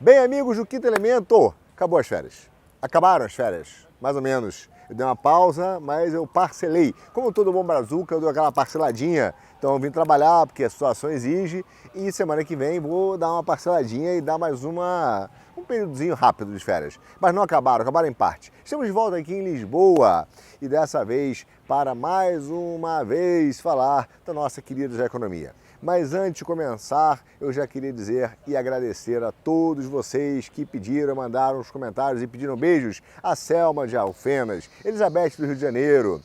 Bem, amigos do Quinto Elemento, acabou as férias. Acabaram as férias, mais ou menos. Eu dei uma pausa, mas eu parcelei. Como todo bom brazuca, eu dou aquela parceladinha. Então eu vim trabalhar porque a situação exige e semana que vem vou dar uma parceladinha e dar mais um períodozinho rápido de férias. Mas não acabaram, acabaram em parte. Estamos de volta aqui em Lisboa e dessa vez para mais uma vez falar da nossa querida economia. Mas antes de começar, eu já queria dizer e agradecer a todos vocês que pediram, mandaram os comentários e pediram beijos. A Selma de Alfenas, Elizabeth do Rio de Janeiro,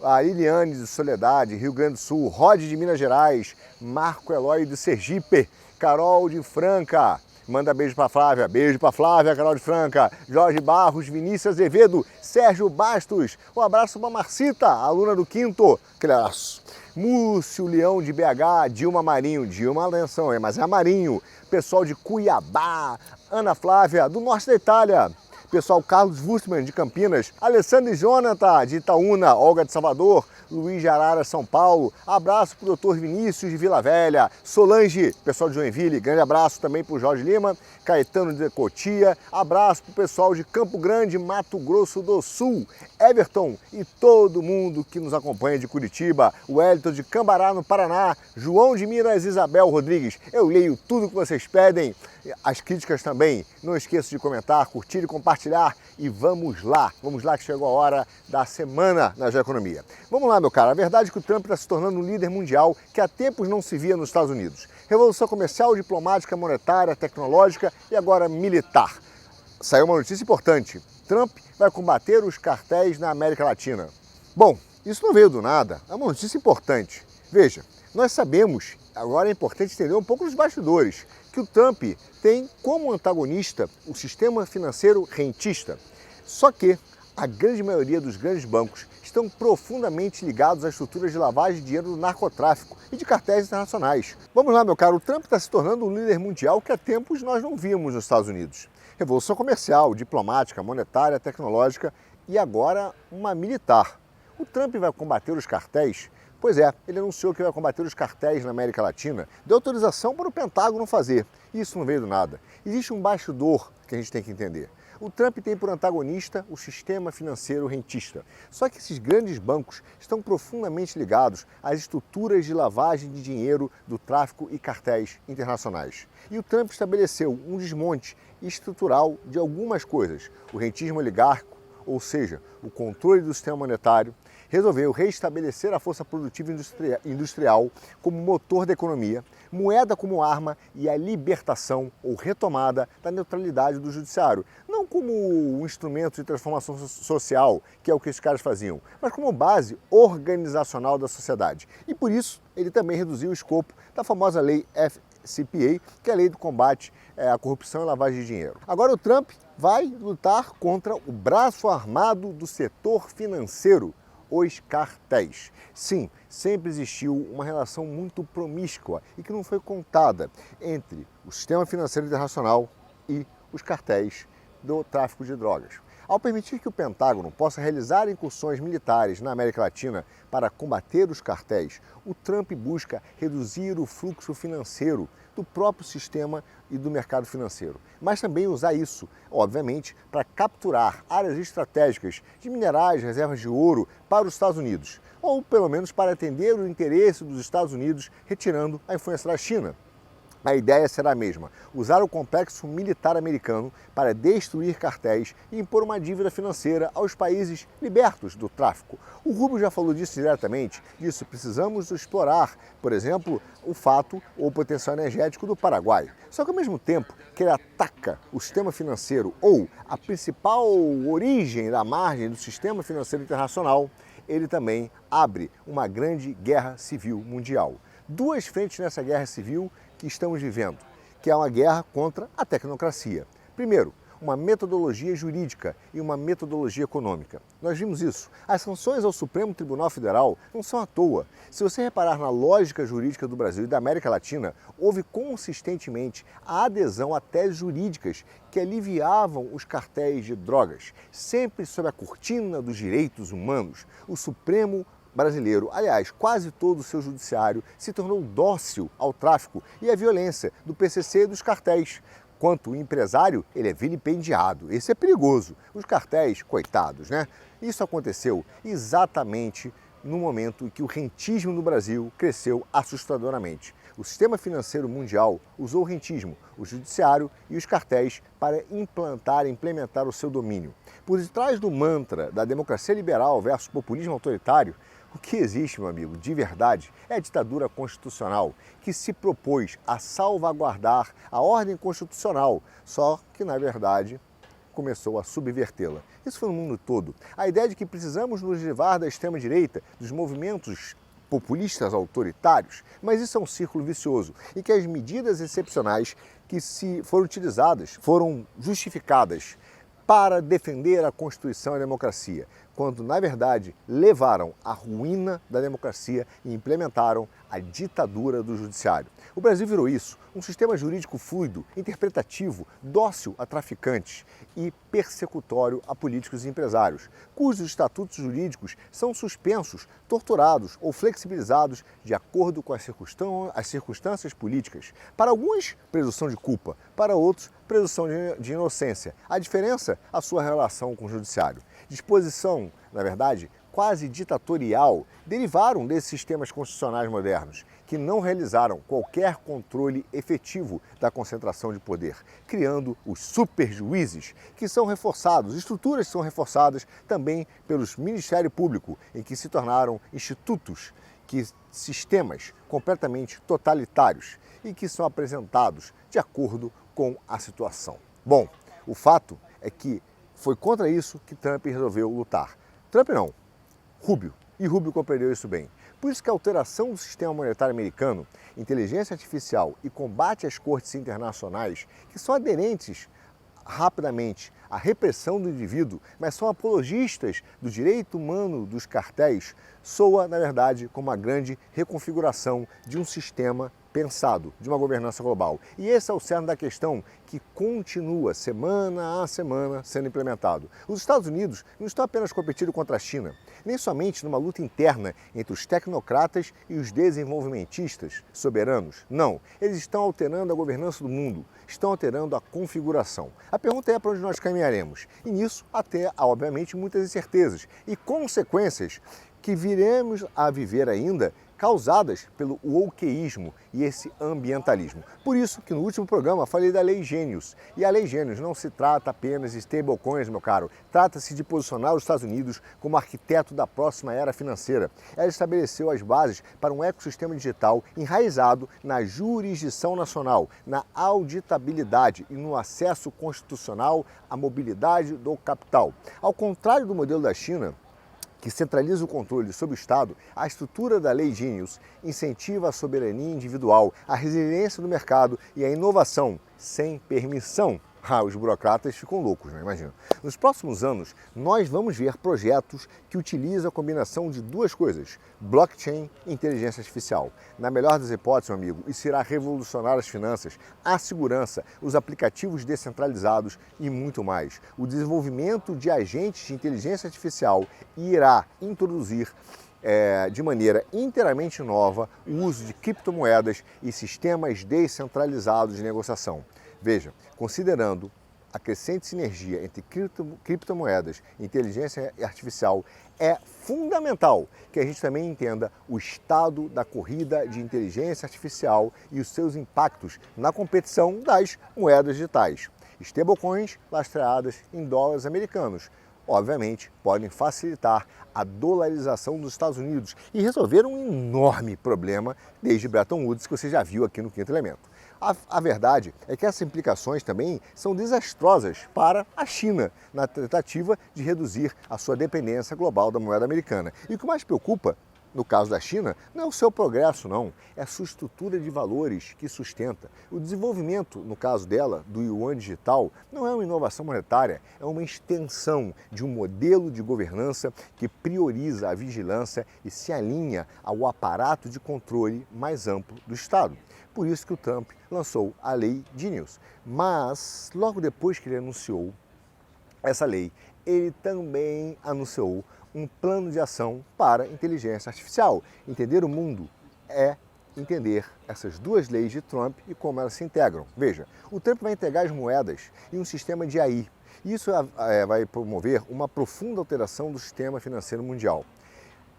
a Liliane de Soledade, Rio Grande do Sul, Rod de Minas Gerais, Marco Eloy de Sergipe, Carol de Franca. Manda beijo para Flávia, Carol de Franca, Jorge Barros, Vinícius Azevedo, Sérgio Bastos, um abraço para Marcita, aluna do quinto, aquele abraço. Múcio Leão de BH, Dilma Marinho, Dilma atenção, mas é Marinho, pessoal de Cuiabá, Ana Flávia, do norte da Itália, pessoal Carlos Wurstmann de Campinas, Alessandro e Jonathan de Itaúna, Olga de Salvador, Luiz de Arara, São Paulo, abraço para o Dr. Vinícius de Vila Velha, Solange, pessoal de Joinville, grande abraço também para o Jorge Lima, Caetano de Cotia, abraço para o pessoal de Campo Grande, Mato Grosso do Sul, Everton e todo mundo que nos acompanha de Curitiba, o Wellington de Cambará, no Paraná, João de Minas, Isabel Rodrigues, eu leio tudo que vocês pedem, as críticas também, não esqueça de comentar, curtir e compartilhar e vamos lá que chegou a hora da semana na geoeconomia. Vamos lá, meu cara, a verdade é que o Trump está se tornando um líder mundial que há tempos não se via nos Estados Unidos. Revolução comercial, diplomática, monetária, tecnológica e agora militar. Saiu uma notícia importante, Trump vai combater os cartéis na América Latina. Bom, isso não veio do nada, é uma notícia importante. Veja, nós sabemos, agora é importante entender um pouco dos bastidores, que o Trump tem como antagonista o sistema financeiro rentista. Só que a grande maioria dos grandes bancos estão profundamente ligados às estruturas de lavagem de dinheiro do narcotráfico e de cartéis internacionais. Vamos lá, meu caro, o Trump está se tornando um líder mundial que há tempos nós não víamos nos Estados Unidos. Revolução comercial, diplomática, monetária, tecnológica e agora uma militar. O Trump vai combater os cartéis? Pois é, ele anunciou que vai combater os cartéis na América Latina, deu autorização para o Pentágono fazer. Isso não veio do nada. Existe um bastidor que a gente tem que entender. O Trump tem por antagonista o sistema financeiro rentista. Só que esses grandes bancos estão profundamente ligados às estruturas de lavagem de dinheiro do tráfico e cartéis internacionais. E o Trump estabeleceu um desmonte estrutural de algumas coisas. O rentismo oligárquico, ou seja, o controle do sistema monetário, resolveu restabelecer a força produtiva industrial como motor da economia, moeda como arma e a libertação ou retomada da neutralidade do judiciário. Não como um instrumento de transformação social, que é o que esses caras faziam, mas como base organizacional da sociedade. E por isso ele também reduziu o escopo da famosa lei FCPA, que é a lei do combate à corrupção e lavagem de dinheiro. Agora o Trump vai lutar contra o braço armado do setor financeiro, os cartéis. Sim, sempre existiu uma relação muito promíscua e que não foi contada entre o sistema financeiro internacional e os cartéis do tráfico de drogas. Ao permitir que o Pentágono possa realizar incursões militares na América Latina para combater os cartéis, o Trump busca reduzir o fluxo financeiro do próprio sistema e do mercado financeiro, mas também usar isso, obviamente, para capturar áreas estratégicas de minerais, reservas de ouro para os Estados Unidos, ou pelo menos para atender o interesse dos Estados Unidos, retirando a influência da China. A ideia será a mesma, usar o complexo militar americano para destruir cartéis e impor uma dívida financeira aos países libertos do tráfico. O Rubio já falou disso diretamente, precisamos explorar, por exemplo, o fato ou o potencial energético do Paraguai. Só que ao mesmo tempo que ele ataca o sistema financeiro ou a principal origem da margem do sistema financeiro internacional, ele também abre uma grande guerra civil mundial. Duas frentes nessa guerra civil que estamos vivendo, que é uma guerra contra a tecnocracia. Primeiro, uma metodologia jurídica e uma metodologia econômica. Nós vimos isso. As sanções ao Supremo Tribunal Federal não são à toa. Se você reparar na lógica jurídica do Brasil e da América Latina, houve consistentemente a adesão a teses jurídicas que aliviavam os cartéis de drogas, sempre sob a cortina dos direitos humanos. O Supremo brasileiro, aliás, quase todo o seu judiciário se tornou dócil ao tráfico e à violência do PCC e dos cartéis. enquanto o empresário, ele é vilipendiado. Esse é perigoso. Os cartéis, coitados, né? Isso aconteceu exatamente no momento em que o rentismo no Brasil cresceu assustadoramente. O sistema financeiro mundial usou o rentismo, o judiciário e os cartéis para implementar o seu domínio. Por detrás do mantra da democracia liberal versus populismo autoritário, o que existe, meu amigo, de verdade, é a ditadura constitucional, que se propôs a salvaguardar a ordem constitucional, só que, na verdade, começou a subvertê-la. Isso foi no mundo todo. A ideia de que precisamos nos livrar da extrema-direita, dos movimentos populistas autoritários, mas isso é um círculo vicioso, e que as medidas excepcionais que foram utilizadas foram justificadas para defender a Constituição e a democracia, quando, na verdade, levaram à ruína da democracia e implementaram a ditadura do judiciário. O Brasil virou isso, um sistema jurídico fluido, interpretativo, dócil a traficantes e persecutório a políticos e empresários, cujos estatutos jurídicos são suspensos, torturados ou flexibilizados de acordo com as circunstâncias políticas. Para alguns, presunção de culpa, para outros, presunção de inocência. A diferença, a sua relação com o judiciário. Disposição, na verdade, quase ditatorial, derivaram desses sistemas constitucionais modernos, que não realizaram qualquer controle efetivo da concentração de poder, criando os superjuízes, que são reforçados, estruturas que são reforçadas também pelos Ministério Público, em que se tornaram institutos, sistemas completamente totalitários e que são apresentados de acordo com a situação. Bom, o fato é que foi contra isso que Trump resolveu lutar. Trump não, Rubio. E Rubio compreendeu isso bem. Por isso que a alteração do sistema monetário americano, inteligência artificial e combate às cortes internacionais, que são aderentes rapidamente à repressão do indivíduo, mas são apologistas do direito humano dos cartéis, soa, na verdade, como uma grande reconfiguração de um sistema pensado, de uma governança global. E esse é o cerne da questão que continua, semana a semana, sendo implementado. Os Estados Unidos não estão apenas competindo contra a China, nem somente numa luta interna entre os tecnocratas e os desenvolvimentistas soberanos. Não, eles estão alterando a governança do mundo, estão alterando a configuração. A pergunta é para onde nós caminharemos. E nisso, até, obviamente, muitas incertezas e consequências que viremos a viver ainda, causadas pelo wokeísmo e esse ambientalismo. Por isso que no último programa falei da Lei Gênios. E a Lei Gênios não se trata apenas de stablecoins, meu caro. Trata-se de posicionar os Estados Unidos como arquiteto da próxima era financeira. Ela estabeleceu as bases para um ecossistema digital enraizado na jurisdição nacional, na auditabilidade e no acesso constitucional à mobilidade do capital. Ao contrário do modelo da China, que centraliza o controle sobre o Estado, a estrutura da Lei Gênios incentiva a soberania individual, a resiliência do mercado e a inovação sem permissão. Os burocratas ficam loucos, né? Imagina. Nos próximos anos, nós vamos ver projetos que utilizam a combinação de duas coisas, blockchain e inteligência artificial. Na melhor das hipóteses, meu amigo, isso irá revolucionar as finanças, a segurança, os aplicativos descentralizados e muito mais. O desenvolvimento de agentes de inteligência artificial irá introduzir de maneira inteiramente nova o uso de criptomoedas e sistemas descentralizados de negociação. Veja, considerando a crescente sinergia entre criptomoedas e inteligência artificial, é fundamental que a gente também entenda o estado da corrida de inteligência artificial e os seus impactos na competição das moedas digitais. Stablecoins lastreadas em dólares americanos, obviamente, podem facilitar a dolarização dos Estados Unidos e resolver um enorme problema desde Bretton Woods, que você já viu aqui no Quinto Elemento. A verdade é que essas implicações também são desastrosas para a China, na tentativa de reduzir a sua dependência global da moeda americana. E o que mais preocupa, no caso da China, não é o seu progresso, não, é a sua estrutura de valores que sustenta. O desenvolvimento, no caso dela, do yuan digital, não é uma inovação monetária, é uma extensão de um modelo de governança que prioriza a vigilância e se alinha ao aparato de controle mais amplo do Estado. Por isso que o Trump lançou a Lei Gênios. Mas, logo depois que ele anunciou essa lei, ele também anunciou um plano de ação para inteligência artificial. Entender o mundo é entender essas duas leis de Trump e como elas se integram. Veja, o Trump vai integrar as moedas em um sistema de AI. Isso vai promover uma profunda alteração do sistema financeiro mundial.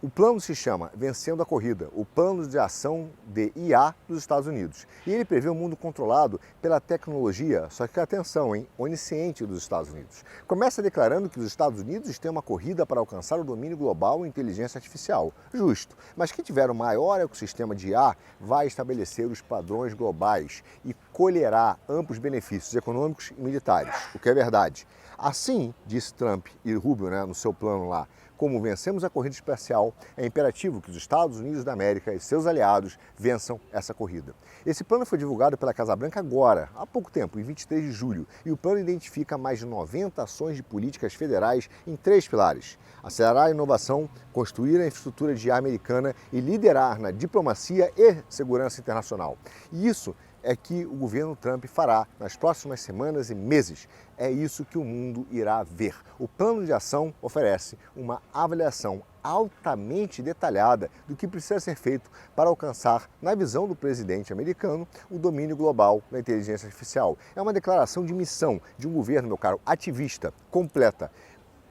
O plano se chama Vencendo a Corrida, o plano de ação de IA dos Estados Unidos. E ele prevê um mundo controlado pela tecnologia, só que atenção, onisciente dos Estados Unidos. Começa declarando que os Estados Unidos têm uma corrida para alcançar o domínio global em inteligência artificial. Justo, mas quem tiver o maior ecossistema de IA vai estabelecer os padrões globais e colherá amplos benefícios econômicos e militares, o que é verdade. Assim, disse Trump e Rubio, no seu plano lá, como vencemos a corrida espacial, é imperativo que os Estados Unidos da América e seus aliados vençam essa corrida. Esse plano foi divulgado pela Casa Branca agora, há pouco tempo, em 23 de julho, e o plano identifica mais de 90 ações de políticas federais em 3 pilares: acelerar a inovação, construir a infraestrutura de IA americana e liderar na diplomacia e segurança internacional. E isso é que o governo Trump fará nas próximas semanas e meses. É isso que o mundo irá ver. O plano de ação oferece uma avaliação altamente detalhada do que precisa ser feito para alcançar, na visão do presidente americano, o domínio global da inteligência artificial. É uma declaração de missão de um governo, meu caro, ativista, completa,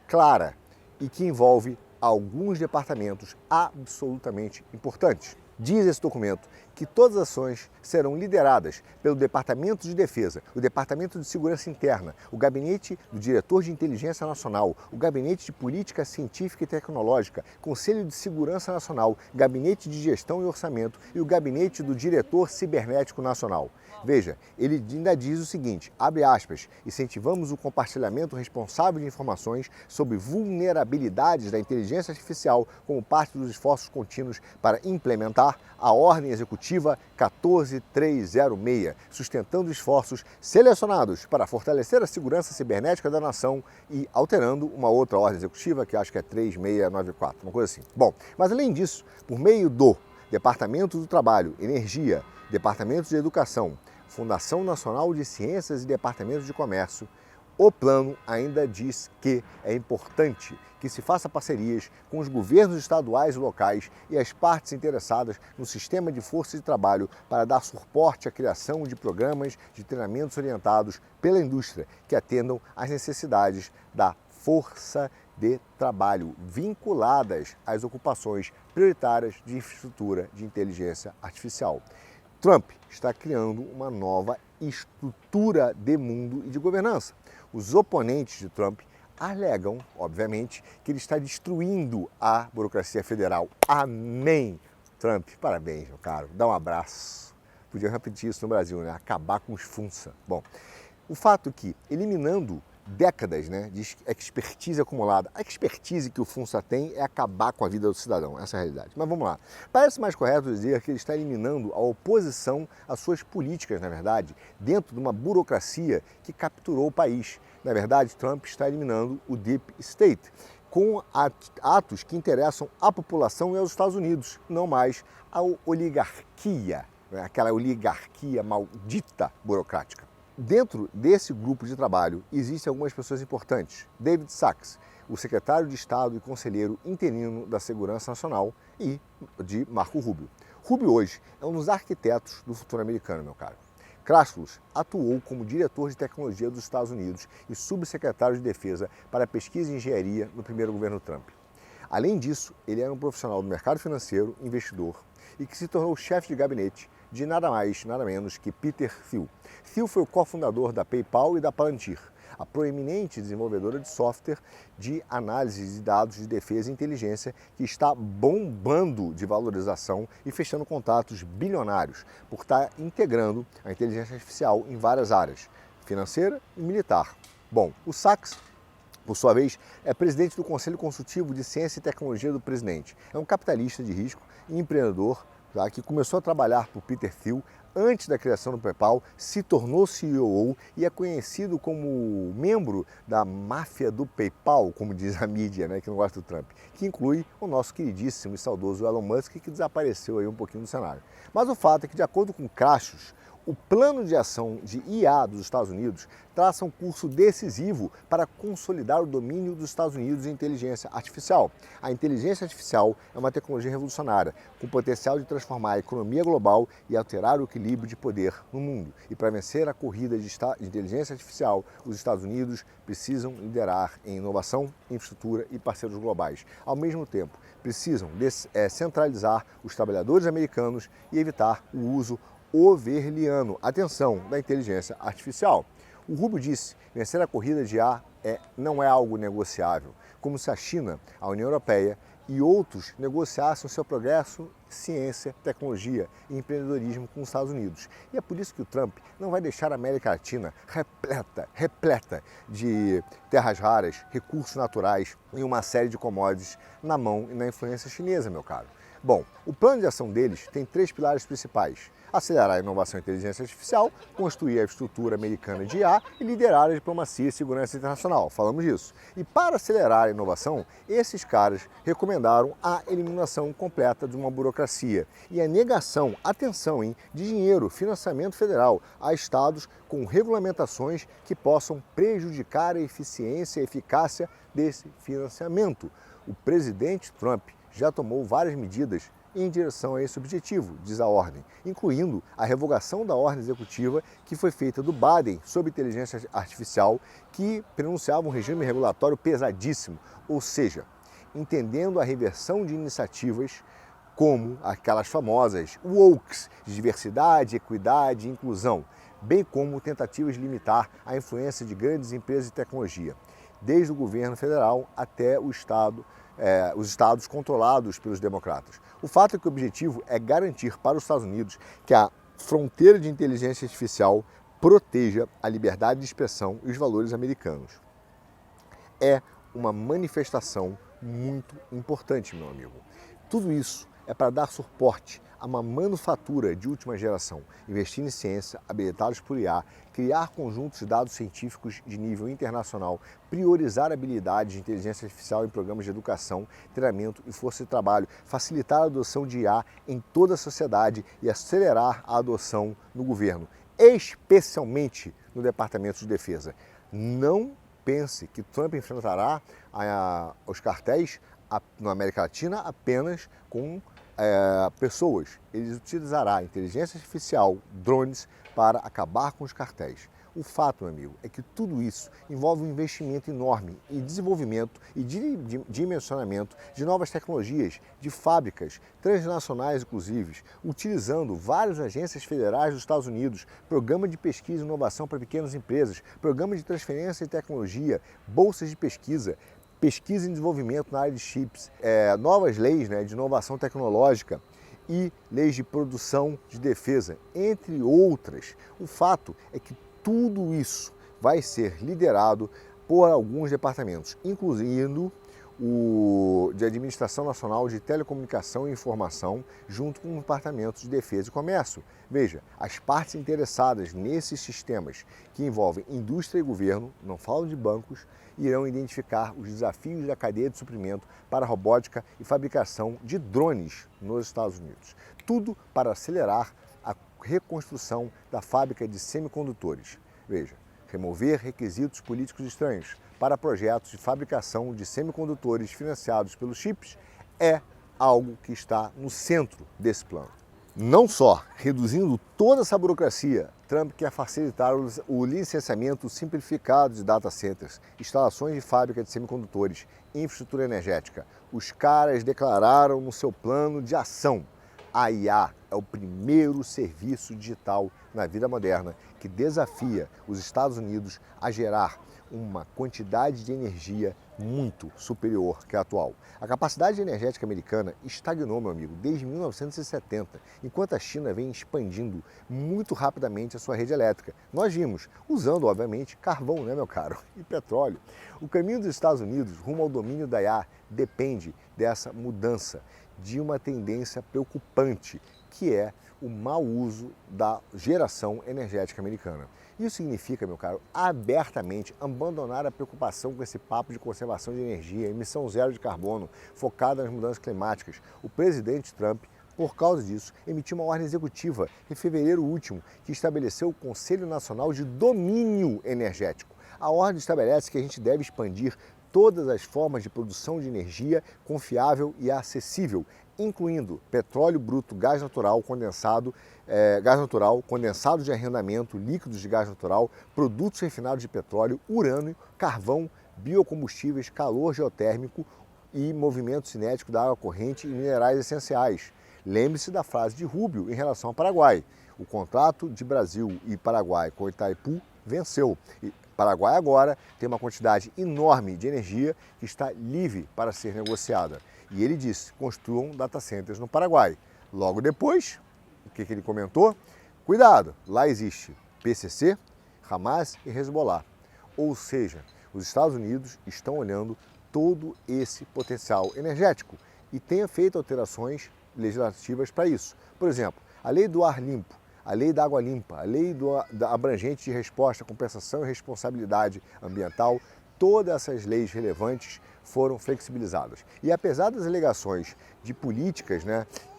clara e que envolve alguns departamentos absolutamente importantes. Diz esse documento que todas as ações serão lideradas pelo Departamento de Defesa, o Departamento de Segurança Interna, o Gabinete do Diretor de Inteligência Nacional, o Gabinete de Política Científica e Tecnológica, Conselho de Segurança Nacional, Gabinete de Gestão e Orçamento e o Gabinete do Diretor Cibernético Nacional. Veja, ele ainda diz o seguinte, abre aspas, incentivamos o compartilhamento responsável de informações sobre vulnerabilidades da inteligência artificial como parte dos esforços contínuos para implementar a Ordem Executiva 14306, sustentando esforços selecionados para fortalecer a segurança cibernética da nação e alterando uma outra ordem executiva, que acho que é 3694, uma coisa assim. Bom, mas além disso, por meio do Departamento do Trabalho, Energia, Departamento de Educação, Fundação Nacional de Ciências e Departamento de Comércio, o plano ainda diz que é importante que se faça parcerias com os governos estaduais e locais e as partes interessadas no sistema de força de trabalho para dar suporte à criação de programas de treinamentos orientados pela indústria que atendam às necessidades da força de trabalho vinculadas às ocupações prioritárias de infraestrutura de inteligência artificial. Trump está criando uma nova estrutura de mundo e de governança. Os oponentes de Trump alegam, obviamente, que ele está destruindo a burocracia federal. Amém! Trump, parabéns, meu caro. Dá um abraço. Podia repetir isso no Brasil, acabar com os funça. Bom, o fato é que, eliminando décadas de expertise acumulada. A expertise que o Funça tem é acabar com a vida do cidadão, essa é a realidade. Mas vamos lá. Parece mais correto dizer que ele está eliminando a oposição às suas políticas, na verdade, dentro de uma burocracia que capturou o país. Na verdade, Trump está eliminando o Deep State, com atos que interessam à população e aos Estados Unidos, não mais à oligarquia, aquela oligarquia maldita burocrática. Dentro desse grupo de trabalho existem algumas pessoas importantes. David Sachs, o secretário de Estado e conselheiro interino da Segurança Nacional, e de Marco Rubio. Rubio hoje é um dos arquitetos do futuro americano, meu caro. Krasklos atuou como diretor de tecnologia dos Estados Unidos e subsecretário de Defesa para pesquisa e engenharia no primeiro governo Trump. Além disso, ele era um profissional do mercado financeiro, investidor, e que se tornou chefe de gabinete de nada mais, nada menos que Peter Thiel. Thiel foi o cofundador da PayPal e da Palantir, a proeminente desenvolvedora de software de análise de dados de defesa e inteligência que está bombando de valorização e fechando contratos bilionários por estar integrando a inteligência artificial em várias áreas, financeira e militar. Bom, o Sachs, por sua vez, é presidente do Conselho Consultivo de Ciência e Tecnologia do presidente. É um capitalista de risco e empreendedor que começou a trabalhar por Peter Thiel antes da criação do PayPal, se tornou CEO e é conhecido como membro da máfia do PayPal, como diz a mídia, que não gosta do Trump, que inclui o nosso queridíssimo e saudoso Elon Musk, que desapareceu aí um pouquinho do cenário. Mas o fato é que, de acordo com Krasklos, O plano de ação de IA dos Estados Unidos traça um curso decisivo para consolidar o domínio dos Estados Unidos em inteligência artificial. A inteligência artificial é uma tecnologia revolucionária, com potencial de transformar a economia global e alterar o equilíbrio de poder no mundo. E para vencer a corrida de inteligência artificial, os Estados Unidos precisam liderar em inovação, infraestrutura e parceiros globais. Ao mesmo tempo, precisam centralizar os trabalhadores americanos e evitar o uso overliano, atenção, da inteligência artificial. O Rubio disse, vencer a corrida de IA não é algo negociável, como se a China, a União Europeia e outros negociassem o seu progresso, ciência, tecnologia e empreendedorismo com os Estados Unidos. E é por isso que o Trump não vai deixar a América Latina repleta de terras raras, recursos naturais e uma série de commodities na mão e na influência chinesa, meu caro. Bom, o plano de ação deles tem 3 pilares principais: acelerar a inovação e inteligência artificial, construir a estrutura americana de IA e liderar a diplomacia e segurança internacional. Falamos disso. E para acelerar a inovação, esses caras recomendaram a eliminação completa de uma burocracia e a negação, atenção, de dinheiro, financiamento federal a estados com regulamentações que possam prejudicar a eficiência e eficácia desse financiamento. O presidente Trump já tomou várias medidas em direção a esse objetivo, diz a ordem, incluindo a revogação da ordem executiva que foi feita do Biden sobre inteligência artificial, que pronunciava um regime regulatório pesadíssimo, ou seja, entendendo a reversão de iniciativas como aquelas famosas wokes, de diversidade, equidade e inclusão, bem como tentativas de limitar a influência de grandes empresas de tecnologia, desde o governo federal até os estados controlados pelos democratas. O fato é que o objetivo é garantir para os Estados Unidos que a fronteira de inteligência artificial proteja a liberdade de expressão e os valores americanos. É uma manifestação muito importante, meu amigo. Tudo isso é para dar suporte a uma manufatura de última geração, investir em ciência, habilitados por IA, criar conjuntos de dados científicos de nível internacional, priorizar habilidades de inteligência artificial em programas de educação, treinamento e força de trabalho, facilitar a adoção de IA em toda a sociedade e acelerar a adoção no governo, especialmente no Departamento de Defesa. Não pense que Trump enfrentará os cartéis na América Latina apenas com pessoas. Ele utilizará inteligência artificial, drones, para acabar com os cartéis. O fato, meu amigo, é que tudo isso envolve um investimento enorme em desenvolvimento e dimensionamento de novas tecnologias, de fábricas transnacionais, inclusive, utilizando várias agências federais dos Estados Unidos, programa de pesquisa e inovação para pequenas empresas, programa de transferência de tecnologia, bolsas de pesquisa e desenvolvimento na área de chips, novas leis de inovação tecnológica e leis de produção de defesa, entre outras. O fato é que tudo isso vai ser liderado por alguns departamentos, incluindo o de Administração Nacional de Telecomunicação e Informação, junto com o Departamento de Defesa e Comércio. Veja, as partes interessadas nesses sistemas que envolvem indústria e governo, não falo de bancos, irão identificar os desafios da cadeia de suprimento para a robótica e fabricação de drones nos Estados Unidos. Tudo para acelerar a reconstrução da fábrica de semicondutores. Veja, remover requisitos políticos estranhos para projetos de fabricação de semicondutores financiados pelos chips é algo que está no centro desse plano. Não só reduzindo toda essa burocracia, Trump quer facilitar o licenciamento simplificado de data centers, instalações de fábrica de semicondutores, infraestrutura energética. Os caras declararam no seu plano de ação: a IA é o primeiro serviço digital na vida moderna que desafia os Estados Unidos a gerar uma quantidade de energia muito superior que a atual. A capacidade energética americana estagnou, meu amigo, desde 1970, enquanto a China vem expandindo muito rapidamente a sua rede elétrica. Nós vimos, usando, obviamente, carvão, né, meu caro, e petróleo. O caminho dos Estados Unidos rumo ao domínio da IA depende dessa mudança, de uma tendência preocupante, que é o mau uso da geração energética americana. Isso significa, meu caro, abertamente abandonar a preocupação com esse papo de conservação de energia, emissão zero de carbono, focada nas mudanças climáticas. O presidente Trump por causa disso, emitiu uma ordem executiva em fevereiro último que estabeleceu o Conselho Nacional de Domínio Energético. A ordem estabelece que a gente deve expandir todas as formas de produção de energia confiável e acessível, incluindo petróleo bruto, gás natural, condensado de arrendamento, líquidos de gás natural, produtos refinados de petróleo, urânio, carvão, biocombustíveis, calor geotérmico e movimento cinético da água corrente e minerais essenciais. Lembre-se da frase de Rubio em relação ao Paraguai. O contrato de Brasil e Paraguai com Itaipu venceu. E Paraguai agora tem uma quantidade enorme de energia que está livre para ser negociada. E ele disse, construam data centers no Paraguai. Logo depois, o que ele comentou? Cuidado, lá existe PCC, Hamas e Hezbollah. Ou seja, os Estados Unidos estão olhando todo esse potencial energético e têm feito alterações legislativas para isso. Por exemplo, a lei do ar limpo, a lei da água limpa, a lei da abrangente de resposta, compensação e responsabilidade ambiental, todas essas leis relevantes foram flexibilizadas. E apesar das alegações de políticas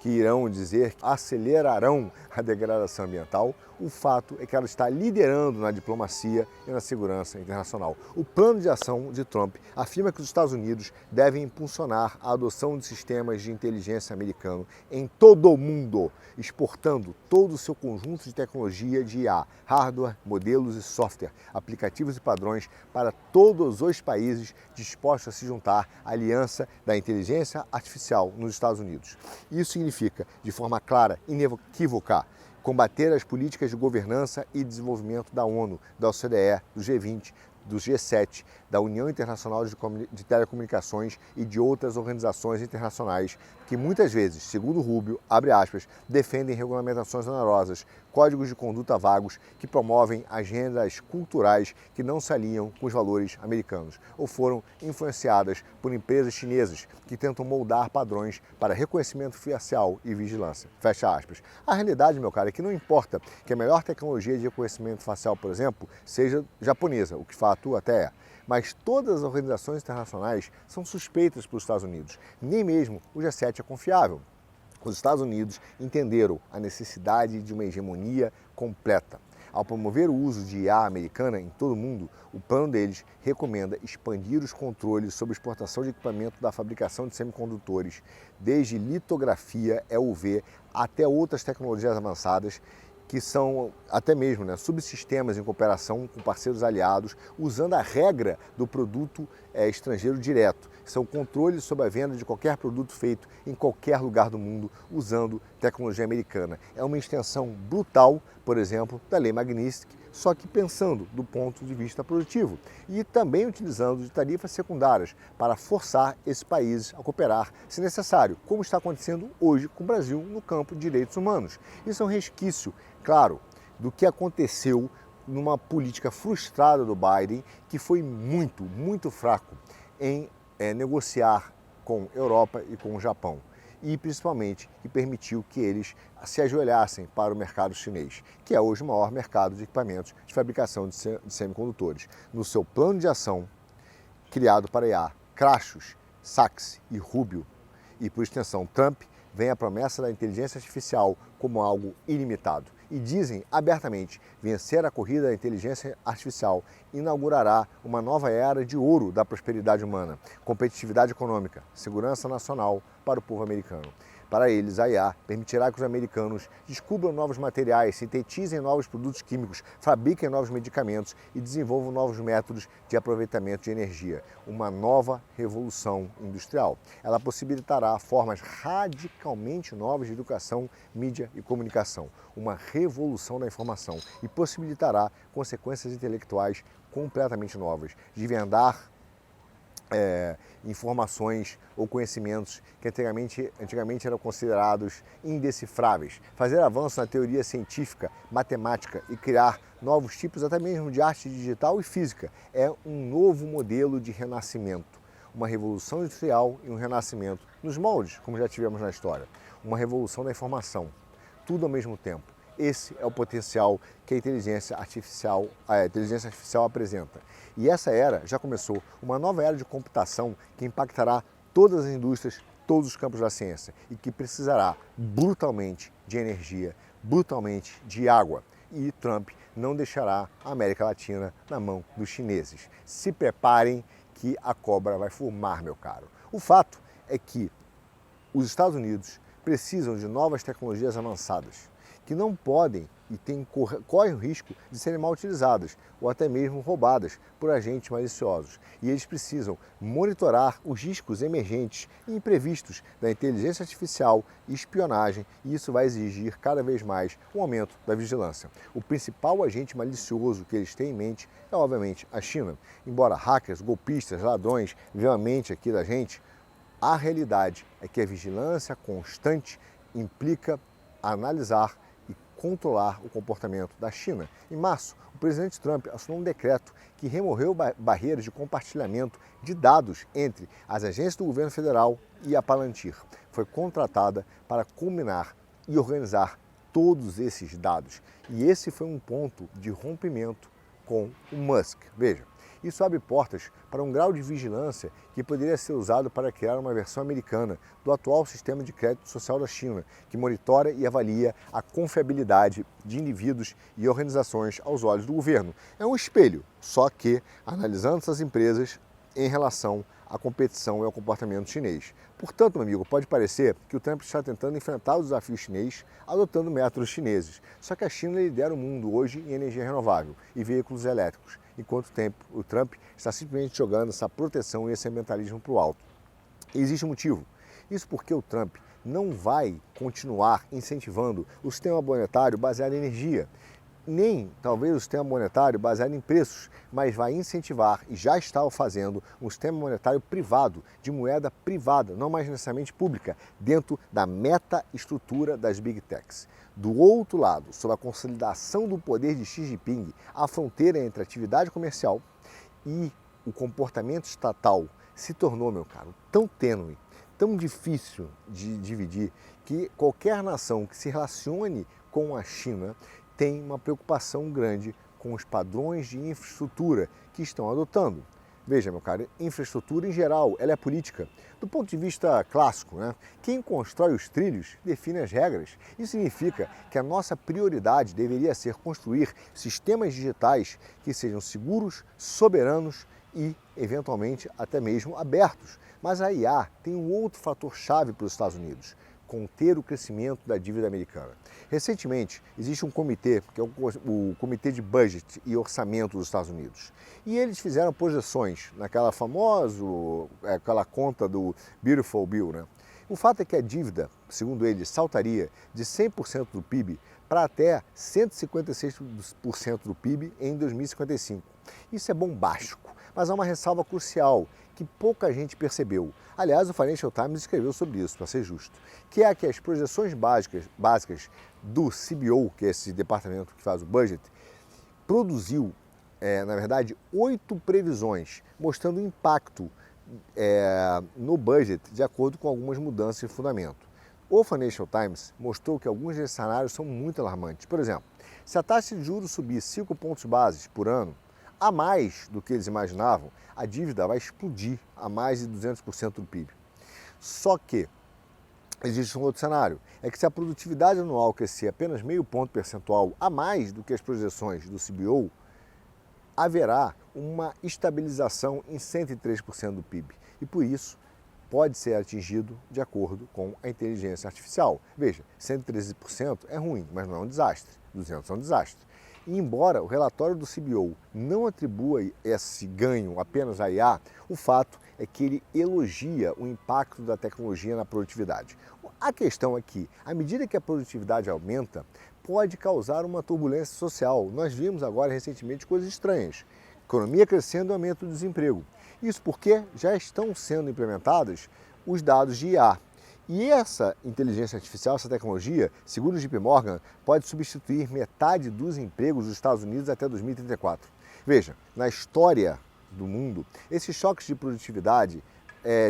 que irão dizer que acelerarão a degradação ambiental, o fato é que ela está liderando na diplomacia e na segurança internacional. O plano de ação de Trump afirma que os Estados Unidos devem impulsionar a adoção de sistemas de inteligência americano em todo o mundo, exportando todo o seu conjunto de tecnologia de IA, hardware, modelos e software, aplicativos e padrões para todos os países dispostos a se juntar à Aliança da Inteligência Artificial nos Estados Unidos. Isso significa, de forma clara e inequívoca, combater as políticas de governança e desenvolvimento da ONU, da OCDE, do G20, do G7, da União Internacional de Telecomunicações e de outras organizações internacionais que muitas vezes, segundo Rubio, abre aspas, defendem regulamentações onerosas, códigos de conduta vagos que promovem agendas culturais que não se alinham com os valores americanos ou foram influenciadas por empresas chinesas que tentam moldar padrões para reconhecimento facial e vigilância. Fecha aspas. A realidade, meu cara, é que não importa que a melhor tecnologia de reconhecimento facial, por exemplo, seja japonesa, o que fato até é. Mas todas as organizações internacionais são suspeitas para os Estados Unidos. Nem mesmo o G7 é confiável. Os Estados Unidos entenderam a necessidade de uma hegemonia completa. Ao promover o uso de IA americana em todo o mundo, o plano deles recomenda expandir os controles sobre exportação de equipamento da fabricação de semicondutores, desde litografia, EUV, até outras tecnologias avançadas, que são até mesmo subsistemas em cooperação com parceiros aliados, usando a regra do produto estrangeiro direto. São controles sobre a venda de qualquer produto feito em qualquer lugar do mundo usando tecnologia americana. É uma extensão brutal, por exemplo, da Lei Magnitsky, só que pensando do ponto de vista produtivo e também utilizando de tarifas secundárias para forçar esses países a cooperar, se necessário, como está acontecendo hoje com o Brasil no campo de direitos humanos. Isso é um resquício, claro, do que aconteceu numa política frustrada do Biden, que foi muito fraco em negociar com a Europa e com o Japão. E principalmente que permitiu que eles se ajoelhassem para o mercado chinês, que é hoje o maior mercado de equipamentos de fabricação de semicondutores. No seu plano de ação, criado para IA, Krachos, Sachs e Rubio, e por extensão Trump, vem a promessa da inteligência artificial como algo ilimitado. E dizem abertamente, vencer a corrida da inteligência artificial inaugurará uma nova era de ouro da prosperidade humana, competitividade econômica, segurança nacional para o povo americano. Para eles, a IA permitirá que os americanos descubram novos materiais, sintetizem novos produtos químicos, fabriquem novos medicamentos e desenvolvam novos métodos de aproveitamento de energia. Uma nova revolução industrial. Ela possibilitará formas radicalmente novas de educação, mídia e comunicação. Uma revolução da informação e possibilitará consequências intelectuais completamente novas, de vendar informações ou conhecimentos que antigamente eram considerados indecifráveis, fazer avanços na teoria científica, matemática e criar novos tipos até mesmo de arte digital e física. É um novo modelo de renascimento, uma revolução industrial e um renascimento nos moldes, como já tivemos na história, uma revolução da informação, tudo ao mesmo tempo. Esse é o potencial que a inteligência artificial apresenta. E essa era já começou, uma nova era de computação que impactará todas as indústrias, todos os campos da ciência e que precisará brutalmente de energia, brutalmente de água. E Trump não deixará a América Latina na mão dos chineses. Se preparem que a cobra vai fumar, meu caro. O fato é que os Estados Unidos precisam de novas tecnologias avançadas, que não podem e correm o risco de serem mal utilizadas ou até mesmo roubadas por agentes maliciosos. E eles precisam monitorar os riscos emergentes e imprevistos da inteligência artificial e espionagem, e isso vai exigir cada vez mais um aumento da vigilância. O principal agente malicioso que eles têm em mente é, obviamente, a China. Embora hackers, golpistas, ladrões vivam a mente aqui da gente, a realidade é que a vigilância constante implica analisar e controlar o comportamento da China. Em março, o presidente Trump assinou um decreto que removeu barreiras de compartilhamento de dados entre as agências do governo federal e a Palantir. Foi contratada para combinar e organizar todos esses dados. E esse foi um ponto de rompimento com o Musk. Veja, isso abre portas para um grau de vigilância que poderia ser usado para criar uma versão americana do atual sistema de crédito social da China, que monitora e avalia a confiabilidade de indivíduos e organizações aos olhos do governo. É um espelho, só que analisando essas empresas em relação à competição e ao comportamento chinês. Portanto, meu amigo, pode parecer que o Trump está tentando enfrentar o desafio chinês adotando métodos chineses. Só que a China lidera o mundo hoje em energia renovável e veículos elétricos, enquanto o Trump está simplesmente jogando essa proteção e esse ambientalismo para o alto. E existe um motivo. Isso porque o Trump não vai continuar incentivando o sistema monetário baseado em energia, nem talvez o sistema monetário baseado em preços, mas vai incentivar, e já está o fazendo, um sistema monetário privado, de moeda privada, não mais necessariamente pública, dentro da meta-estrutura das Big Techs. Do outro lado, sob a consolidação do poder de Xi Jinping, a fronteira entre a atividade comercial e o comportamento estatal se tornou, meu caro, tão tênue, tão difícil de dividir, que qualquer nação que se relacione com a China tem uma preocupação grande com os padrões de infraestrutura que estão adotando. Veja, meu caro, infraestrutura em geral, ela é política. Do ponto de vista clássico, quem constrói os trilhos define as regras. Isso significa que a nossa prioridade deveria ser construir sistemas digitais que sejam seguros, soberanos e, eventualmente, até mesmo abertos. Mas a IA tem um outro fator chave para os Estados Unidos: conter o crescimento da dívida americana. Recentemente, existe um comitê, que é o Comitê de Budget e Orçamento dos Estados Unidos. E eles fizeram projeções naquela famosa, aquela conta do Beautiful Bill. O fato é que a dívida, segundo eles, saltaria de 100% do PIB para até 156% do PIB em 2055. Isso é bombástico, mas há uma ressalva crucial que pouca gente percebeu. Aliás, o Financial Times escreveu sobre isso, para ser justo, que é que as projeções básicas do CBO, que é esse departamento que faz o budget, produziu, na verdade, 8 previsões, mostrando o impacto no budget de acordo com algumas mudanças de fundamento. O Financial Times mostrou que alguns desses cenários são muito alarmantes. Por exemplo, se a taxa de juros subir 5 pontos básicos por ano, a mais do que eles imaginavam, a dívida vai explodir a mais de 200% do PIB. Só que existe um outro cenário, é que se a produtividade anual crescer apenas meio ponto percentual a mais do que as projeções do CBO, haverá uma estabilização em 103% do PIB. E por isso pode ser atingido de acordo com a inteligência artificial. Veja, 113% é ruim, mas não é um desastre. 200% é um desastre. E embora o relatório do CBO não atribua esse ganho apenas à IA, o fato é que ele elogia o impacto da tecnologia na produtividade. A questão é que, à medida que a produtividade aumenta, pode causar uma turbulência social. Nós vimos agora recentemente coisas estranhas. Economia crescendo e aumento do desemprego. Isso porque já estão sendo implementados os dados de IA. E essa inteligência artificial, essa tecnologia, segundo o JP Morgan, pode substituir metade dos empregos dos Estados Unidos até 2034. Veja, na história do mundo, esses choques de produtividade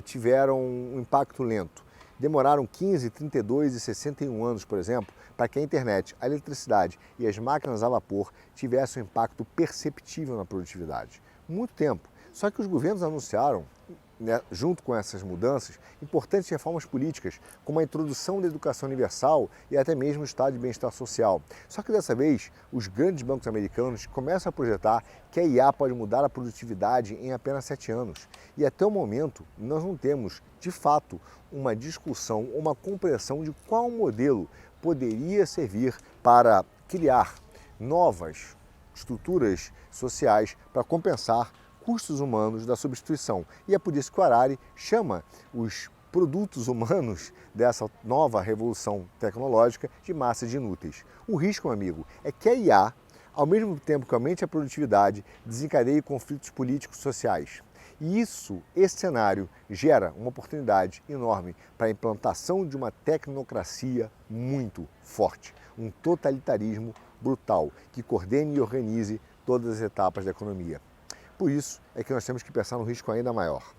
tiveram um impacto lento. Demoraram 15, 32 e 61 anos, por exemplo, para que a internet, a eletricidade e as máquinas a vapor tivessem um impacto perceptível na produtividade. Muito tempo. Só que os governos anunciaram, né, junto com essas mudanças, importantes reformas políticas, como a introdução da educação universal e até mesmo o estado de bem-estar social. Só que dessa vez, os grandes bancos americanos começam a projetar que a IA pode mudar a produtividade em apenas 7 anos. E até o momento, nós não temos, de fato, uma discussão, uma compreensão de qual modelo poderia servir para criar novas estruturas sociais para compensar custos humanos da substituição. E é por isso que o Harari chama os produtos humanos dessa nova revolução tecnológica de massas de inúteis. O risco, meu amigo, é que a IA, ao mesmo tempo que aumente a produtividade, desencadeie conflitos políticos e sociais. E esse cenário gera uma oportunidade enorme para a implantação de uma tecnocracia muito forte, um totalitarismo brutal que coordene e organize todas as etapas da economia. Por isso é que nós temos que pensar num risco ainda maior.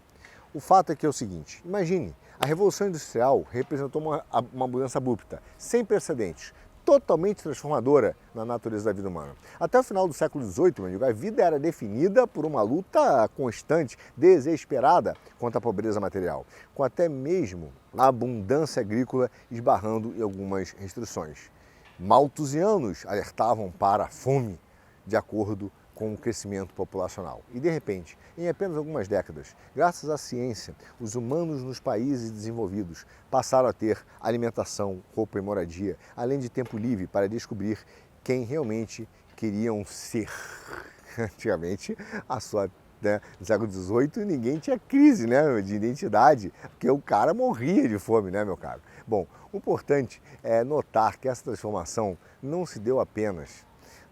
O fato é que é o seguinte, imagine, a Revolução Industrial representou uma mudança abrupta, sem precedentes, totalmente transformadora na natureza da vida humana. Até o final do século XVIII, meu amigo, a vida era definida por uma luta constante, desesperada contra a pobreza material, com até mesmo a abundância agrícola esbarrando em algumas restrições. Malthusianos alertavam para a fome, de acordo com o crescimento populacional. E de repente, em apenas algumas décadas, graças à ciência, os humanos nos países desenvolvidos passaram a ter alimentação, roupa e moradia, além de tempo livre para descobrir quem realmente queriam ser. Antigamente, no século XVIII, ninguém tinha crise, né, de identidade, porque o cara morria de fome, né, meu caro? Bom, o importante é notar que essa transformação não se deu apenas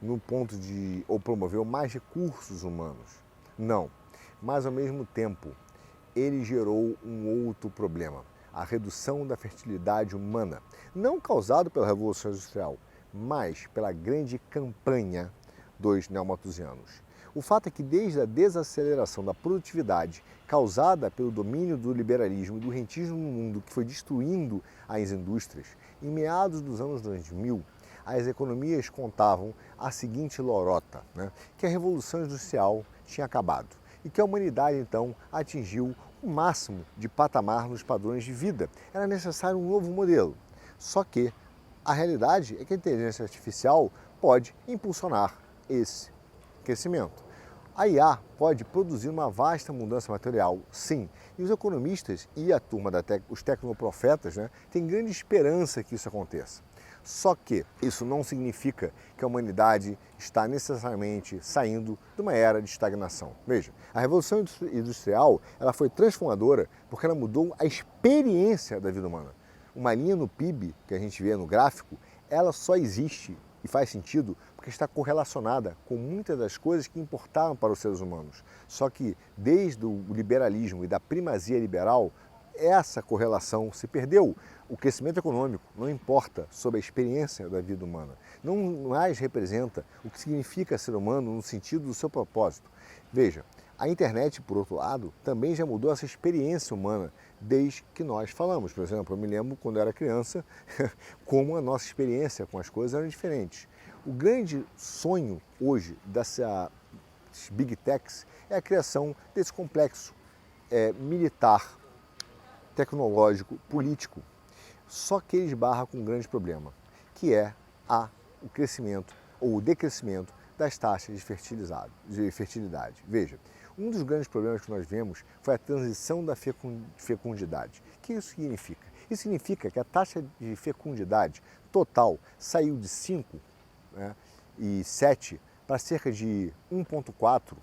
no ponto de ou promoveu mais recursos humanos. Não, mas ao mesmo tempo ele gerou um outro problema, a redução da fertilidade humana, não causado pela Revolução Industrial, mas pela grande campanha dos neomalthusianos. O fato é que desde a desaceleração da produtividade causada pelo domínio do liberalismo e do rentismo no mundo que foi destruindo as indústrias, em meados dos anos 2000, as economias contavam a seguinte lorota, né? Que a Revolução Industrial tinha acabado e que a humanidade, então, atingiu o máximo de patamar nos padrões de vida. Era necessário um novo modelo. Só que a realidade é que a inteligência artificial pode impulsionar esse crescimento. A IA pode produzir uma vasta mudança material, sim, e os economistas e a turma os tecnoprofetas, né, têm grande esperança que isso aconteça. Só que isso não significa que a humanidade está necessariamente saindo de uma era de estagnação. Veja, a Revolução Industrial ela foi transformadora porque ela mudou a experiência da vida humana. Uma linha no PIB que a gente vê no gráfico, ela só existe e faz sentido porque está correlacionada com muitas das coisas que importavam para os seres humanos. Só que desde o liberalismo e da primazia liberal, essa correlação se perdeu. O crescimento econômico não importa sobre a experiência da vida humana. Não mais representa o que significa ser humano no sentido do seu propósito. Veja, a internet, por outro lado, também já mudou essa experiência humana desde que nós falamos. Por exemplo, eu me lembro quando eu era criança, como a nossa experiência com as coisas eram diferentes. O grande sonho hoje dessas big techs é a criação desse complexo militar, tecnológico, político. Só que ele esbarra com um grande problema, que é o crescimento ou o decrescimento das taxas de fertilidade. Veja, um dos grandes problemas que nós vemos foi a transição da fecundidade. O que isso significa? Isso significa que a taxa de fecundidade total saiu de 5, né, e 7 para cerca de 1,4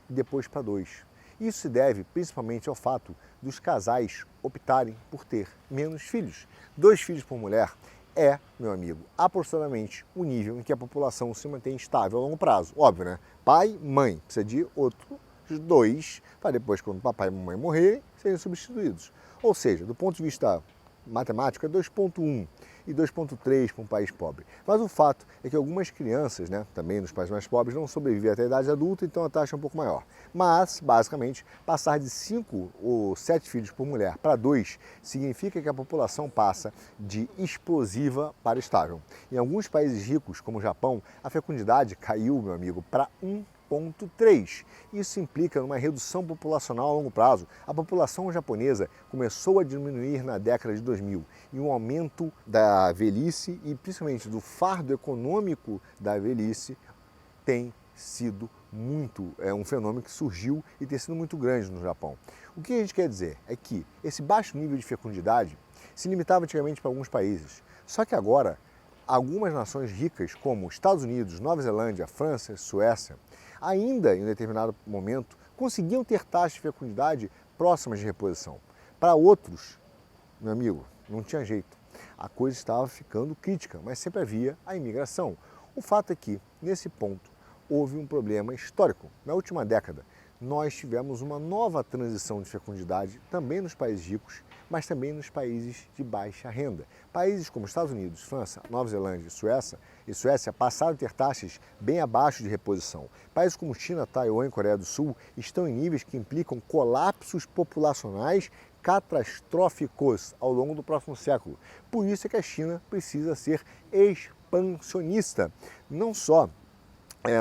e depois para 2. Isso se deve principalmente ao fato dos casais optarem por ter menos filhos. 2 filhos por mulher é, meu amigo, aproximadamente o nível em que a população se mantém estável a longo prazo. Óbvio, né? Pai, mãe, precisa de outros 2 para depois, quando papai e mamãe morrerem, serem substituídos. Ou seja, do ponto de vista matemático, é 2,1 e 2,3 para um país pobre. Mas o fato é que algumas crianças, né, também nos países mais pobres, não sobrevivem até a idade adulta, então a taxa é um pouco maior. Mas, basicamente, passar de 5 ou 7 filhos por mulher para 2 significa que a população passa de explosiva para estável. Em alguns países ricos, como o Japão, a fecundidade caiu, meu amigo, para 1,5 2,3. Isso implica numa redução populacional a longo prazo. A população japonesa começou a diminuir na década de 2000 e um aumento da velhice e principalmente do fardo econômico da velhice tem sido um fenômeno que surgiu e tem sido muito grande no Japão. O que a gente quer dizer é que esse baixo nível de fecundidade se limitava antigamente para alguns países, só que agora algumas nações ricas como Estados Unidos, Nova Zelândia, França, Suécia, ainda em um determinado momento conseguiam ter taxas de fecundidade próximas de reposição. Para outros, meu amigo, não tinha jeito. A coisa estava ficando crítica, mas sempre havia a imigração. O fato é que, nesse ponto, houve um problema histórico. Na última década, nós tivemos uma nova transição de fecundidade também nos países ricos, mas também nos países de baixa renda. Países como Estados Unidos, França, Nova Zelândia e Suécia passaram a ter taxas bem abaixo de reposição. Países como China, Taiwan e Coreia do Sul estão em níveis que implicam colapsos populacionais catastróficos ao longo do próximo século. Por isso é que a China precisa ser expansionista, não só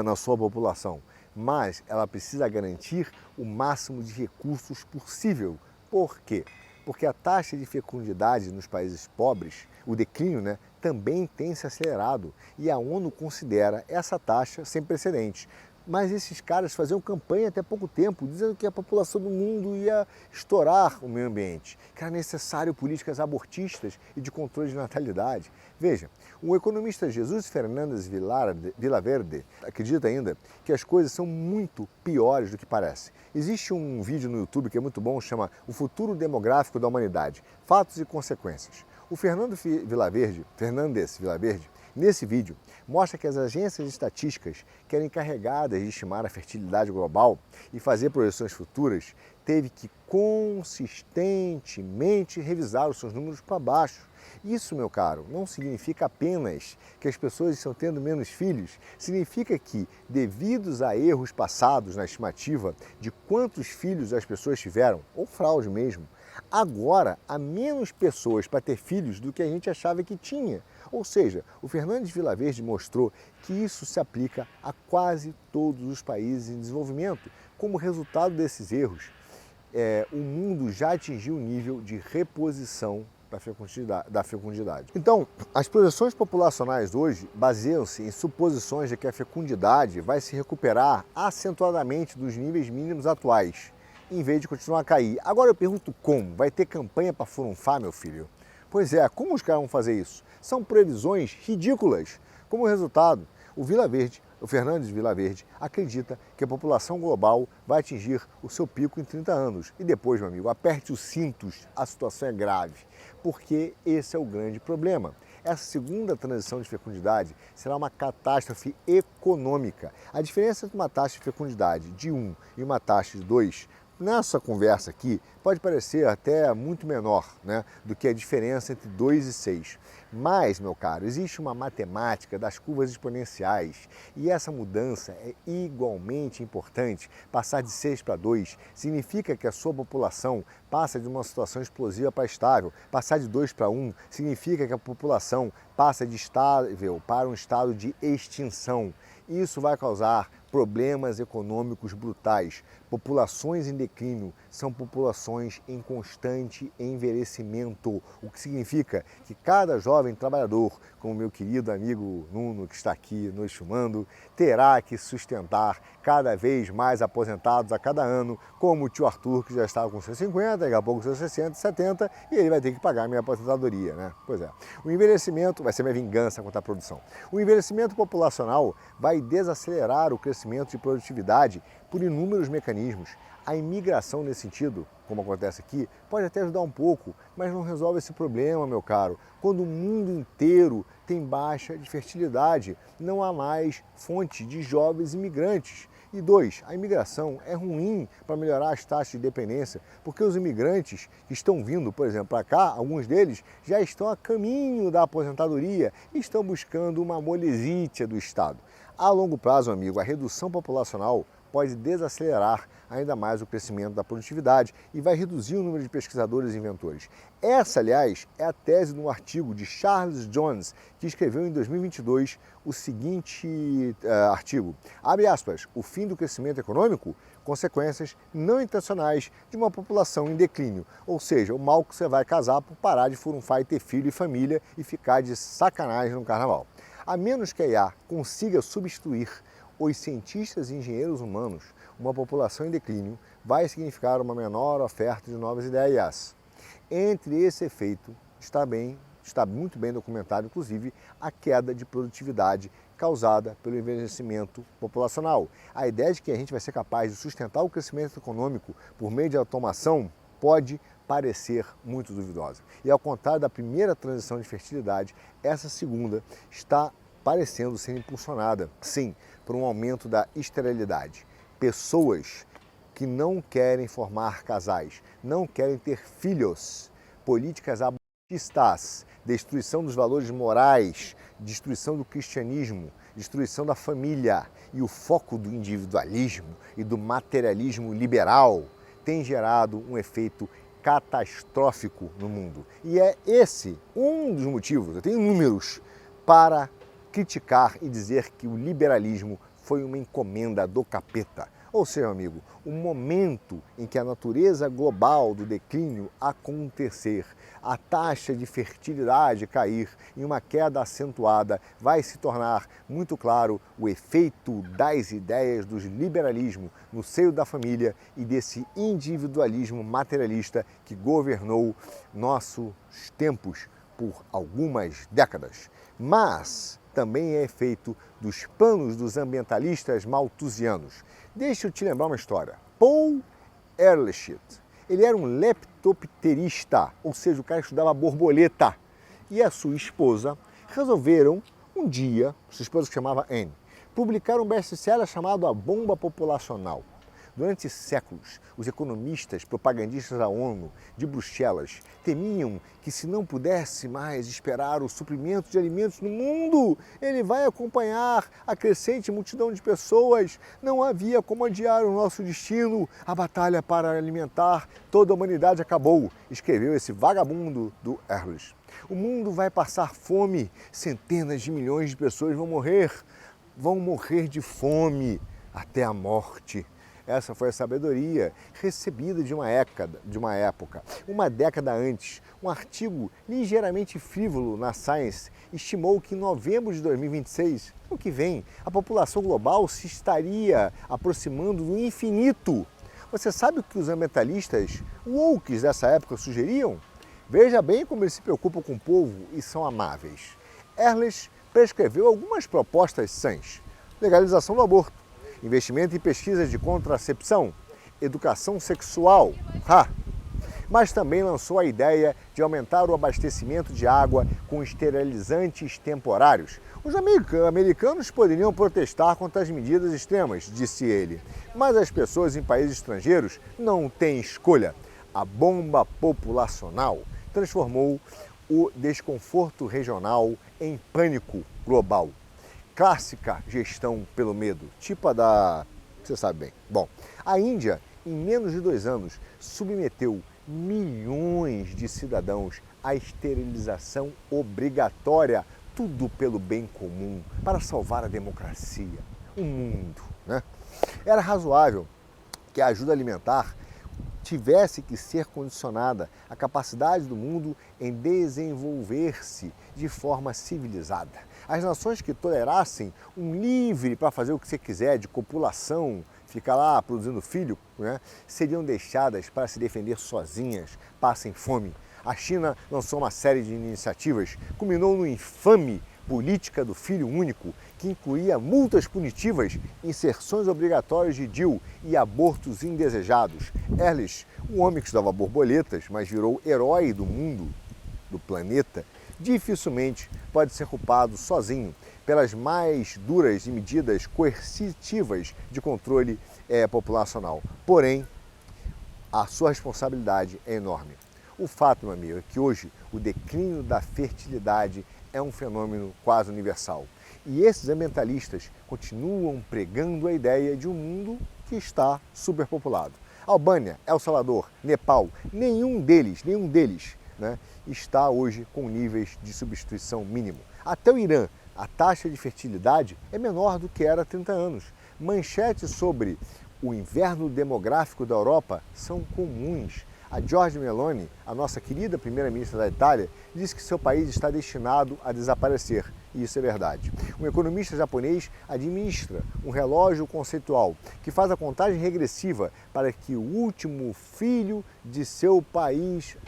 na sua população, mas ela precisa garantir o máximo de recursos possível. Por quê? Porque a taxa de fecundidade nos países pobres, o declínio, também tem se acelerado e a ONU considera essa taxa sem precedentes. Mas esses caras faziam campanha até pouco tempo, dizendo que a população do mundo ia estourar o meio ambiente, que era necessário políticas abortistas e de controle de natalidade. Veja, o economista Jesus Fernandes Villaverde acredita ainda que as coisas são muito piores do que parece. Existe um vídeo no YouTube que é muito bom, chama O Futuro Demográfico da Humanidade, Fatos e Consequências. O Fernandes Villaverde, nesse vídeo, mostra que as agências estatísticas, que eram encarregadas de estimar a fertilidade global e fazer projeções futuras, teve que consistentemente revisar os seus números para baixo. Isso, meu caro, não significa apenas que as pessoas estão tendo menos filhos, significa que, devido a erros passados na estimativa de quantos filhos as pessoas tiveram, ou fraude mesmo, agora há menos pessoas para ter filhos do que a gente achava que tinha. Ou seja, o Fernandes Villaverde mostrou que isso se aplica a quase todos os países em desenvolvimento. Como resultado desses erros, o mundo já atingiu o nível de reposição da fecundidade. Então, as projeções populacionais hoje baseiam-se em suposições de que a fecundidade vai se recuperar acentuadamente dos níveis mínimos atuais, em vez de continuar a cair. Agora eu pergunto como? Vai ter campanha para furunfar, meu filho? Pois é, como os caras vão fazer isso? São previsões ridículas. Como resultado, o Fernandes Villaverde acredita que a população global vai atingir o seu pico em 30 anos. E depois, meu amigo, aperte os cintos, a situação é grave, porque esse é o grande problema. Essa segunda transição de fecundidade será uma catástrofe econômica. A diferença entre uma taxa de fecundidade de 1 e uma taxa de 2, nessa conversa aqui, pode parecer até muito menor, do que a diferença entre 2 e 6. Mas, meu caro, existe uma matemática das curvas exponenciais e essa mudança é igualmente importante. Passar de 6 para 2 significa que a sua população passa de uma situação explosiva para estável. Passar de 2 para 1 significa que a população passa de estável para um estado de extinção. Isso vai causar problemas econômicos brutais. Populações em declínio são populações em constante envelhecimento, o que significa que cada jovem trabalhador, como meu querido amigo Nuno, que está aqui nos filmando, terá que sustentar cada vez mais aposentados a cada ano, como o tio Arthur, que já estava com seus 50, daqui a pouco seus 60, 70, e ele vai ter que pagar minha aposentadoria, Pois é. O envelhecimento vai ser minha vingança contra a produção. O envelhecimento populacional vai desacelerar o crescimento de produtividade por inúmeros mecanismos. A imigração nesse sentido, como acontece aqui, pode até ajudar um pouco, mas não resolve esse problema, meu caro. Quando o mundo inteiro tem baixa de fertilidade, não há mais fonte de jovens imigrantes. E 2, a imigração é ruim para melhorar as taxas de dependência, porque os imigrantes que estão vindo, por exemplo, para cá, alguns deles já estão a caminho da aposentadoria e estão buscando uma molesítia do Estado. A longo prazo, amigo, a redução populacional pode desacelerar ainda mais o crescimento da produtividade e vai reduzir o número de pesquisadores e inventores. Essa, aliás, é a tese de um artigo de Charles Jones, que escreveu em 2022 o seguinte artigo, abre aspas, o fim do crescimento econômico, consequências não intencionais de uma população em declínio, ou seja, o mal que você vai casar por parar de furunfar e ter filho e família e ficar de sacanagem no carnaval. A menos que a IA consiga substituir os cientistas e engenheiros humanos, uma população em declínio vai significar uma menor oferta de novas ideias. Entre esse efeito está muito bem documentado, inclusive, a queda de produtividade causada pelo envelhecimento populacional. A ideia de que a gente vai ser capaz de sustentar o crescimento econômico por meio de automação pode parecer muito duvidosa. E ao contrário da primeira transição de fertilidade, essa segunda está parecendo ser impulsionada, sim, por um aumento da esterilidade. Pessoas que não querem formar casais, não querem ter filhos, políticas abortistas, destruição dos valores morais, destruição do cristianismo, destruição da família e o foco do individualismo e do materialismo liberal tem gerado um efeito catastrófico no mundo. E é esse um dos motivos, eu tenho números, para criticar e dizer que o liberalismo foi uma encomenda do capeta. Ou seja, amigo, o momento em que a natureza global do declínio acontecer, a taxa de fertilidade cair em uma queda acentuada, vai se tornar muito claro o efeito das ideias do liberalismo no seio da família e desse individualismo materialista que governou nossos tempos por algumas décadas. Mas também é efeito dos planos dos ambientalistas malthusianos. Deixa eu te lembrar uma história. Paul Ehrlich, ele era um leptopterista, ou seja, o cara estudava borboleta. E a sua esposa resolveram, um dia, sua esposa que chamava Anne, publicar um best-seller chamado A Bomba Populacional. Durante séculos, os economistas propagandistas da ONU de Bruxelas temiam que, se não pudesse mais esperar o suprimento de alimentos no mundo, ele vai acompanhar a crescente multidão de pessoas. Não havia como adiar o nosso destino. A batalha para alimentar toda a humanidade acabou, escreveu esse vagabundo do Ehrlich. O mundo vai passar fome, centenas de milhões de pessoas vão morrer de fome até a morte. Essa foi a sabedoria recebida de uma época. Uma década antes, um artigo ligeiramente frívolo na Science estimou que em novembro de 2026, o que vem, a população global se estaria aproximando do infinito. Você sabe o que os ambientalistas woke dessa época sugeriam? Veja bem como eles se preocupam com o povo e são amáveis. Ehrlich prescreveu algumas propostas sãs. Legalização do aborto, investimento em pesquisas de contracepção, educação sexual, mas também lançou a ideia de aumentar o abastecimento de água com esterilizantes temporários. Os americanos poderiam protestar contra as medidas extremas, disse ele, mas as pessoas em países estrangeiros não têm escolha. A bomba populacional transformou o desconforto regional em pânico global. Clássica gestão pelo medo, tipo a da... você sabe bem. Bom, a Índia, em menos de 2 anos, submeteu milhões de cidadãos à esterilização obrigatória, tudo pelo bem comum, para salvar a democracia, o mundo, né? Era razoável que a ajuda alimentar tivesse que ser condicionada à capacidade do mundo em desenvolver-se de forma civilizada. As nações que tolerassem um livre para fazer o que você quiser de copulação, ficar lá produzindo filho, né, seriam deixadas para se defender sozinhas, passem fome. A China lançou uma série de iniciativas, culminou no infame política do filho único, que incluía multas punitivas, inserções obrigatórias de DIU e abortos indesejados. Ehrlich, um homem que estudava borboletas, mas virou herói do mundo, do planeta, dificilmente pode ser culpado sozinho pelas mais duras e medidas coercitivas de controle populacional. Porém, a sua responsabilidade é enorme. O fato, meu amigo, é que hoje o declínio da fertilidade é um fenômeno quase universal. E esses ambientalistas continuam pregando a ideia de um mundo que está superpopulado. Albânia, El Salvador, Nepal, nenhum deles, né, está hoje com níveis de substituição mínimo. Até o Irã, a taxa de fertilidade é menor do que era há 30 anos. Manchetes sobre o inverno demográfico da Europa são comuns. A Giorgia Meloni, a nossa querida primeira-ministra da Itália, disse que seu país está destinado a desaparecer. E isso é verdade. Um economista japonês administra um relógio conceitual que faz a contagem regressiva para que o último filho de seu país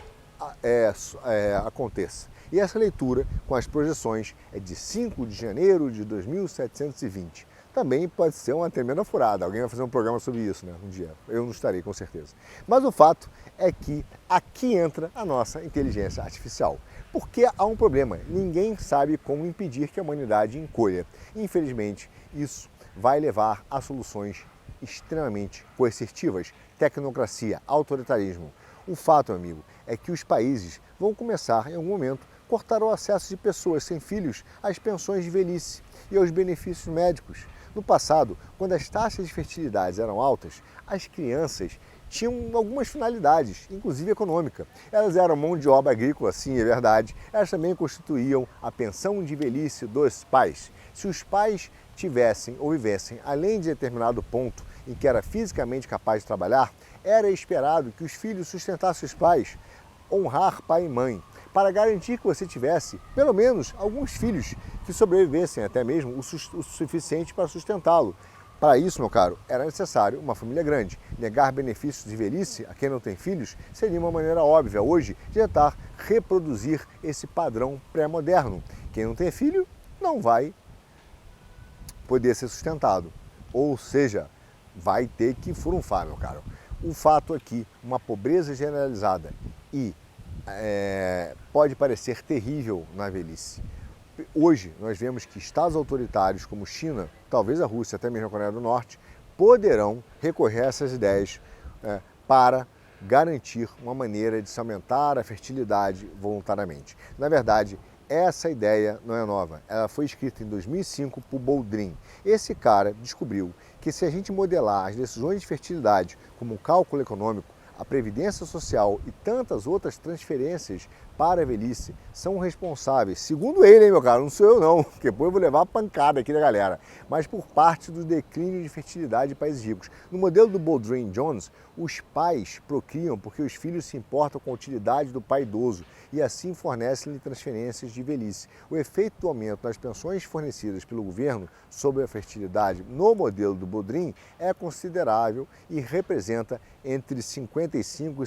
aconteça. E essa leitura, com as projeções, é de 5 de janeiro de 2720. Também pode ser uma tremenda furada. Alguém vai fazer um programa sobre isso, né? Um dia. Eu não estarei, com certeza. Mas o fato é que aqui entra a nossa inteligência artificial. Porque há um problema. Ninguém sabe como impedir que a humanidade encolha. Infelizmente, isso vai levar a soluções extremamente coercitivas. Tecnocracia, autoritarismo. O fato, amigo, é que os países vão começar, em algum momento, cortar o acesso de pessoas sem filhos às pensões de velhice e aos benefícios médicos. No passado, quando as taxas de fertilidade eram altas, as crianças tinham algumas finalidades, inclusive econômica. Elas eram mão de obra agrícola, sim, é verdade. Elas também constituíam a pensão de velhice dos pais. Se os pais tivessem ou vivessem além de determinado ponto em que era fisicamente capaz de trabalhar, era esperado que os filhos sustentassem os pais, honrar pai e mãe, para garantir que você tivesse, pelo menos, alguns filhos que sobrevivessem até mesmo o suficiente para sustentá-lo. Para isso, meu caro, era necessário uma família grande. Negar benefícios de velhice a quem não tem filhos seria uma maneira óbvia hoje de tentar reproduzir esse padrão pré-moderno. Quem não tem filho não vai poder ser sustentado. Ou seja, vai ter que furunfar, meu caro. O fato aqui, uma pobreza generalizada e pode parecer terrível na velhice. Hoje nós vemos que estados autoritários como China, talvez a Rússia, até mesmo a Coreia do Norte, poderão recorrer a essas ideias para garantir uma maneira de se aumentar a fertilidade voluntariamente. Na verdade, essa ideia não é nova, ela foi escrita em 2005 por Boldrin. Esse cara descobriu que se a gente modelar as decisões de fertilidade como um cálculo econômico, a previdência social e tantas outras transferências para a velhice são responsáveis, segundo ele, hein, meu caro, não sou eu não, porque depois eu vou levar a pancada aqui da galera, mas por parte do declínio de fertilidade de países ricos. No modelo do Boldrin Jones, os pais procriam porque os filhos se importam com a utilidade do pai idoso e assim fornecem-lhe transferências de velhice. O efeito do aumento das pensões fornecidas pelo governo sobre a fertilidade no modelo do Boldrin é considerável e representa entre 55% e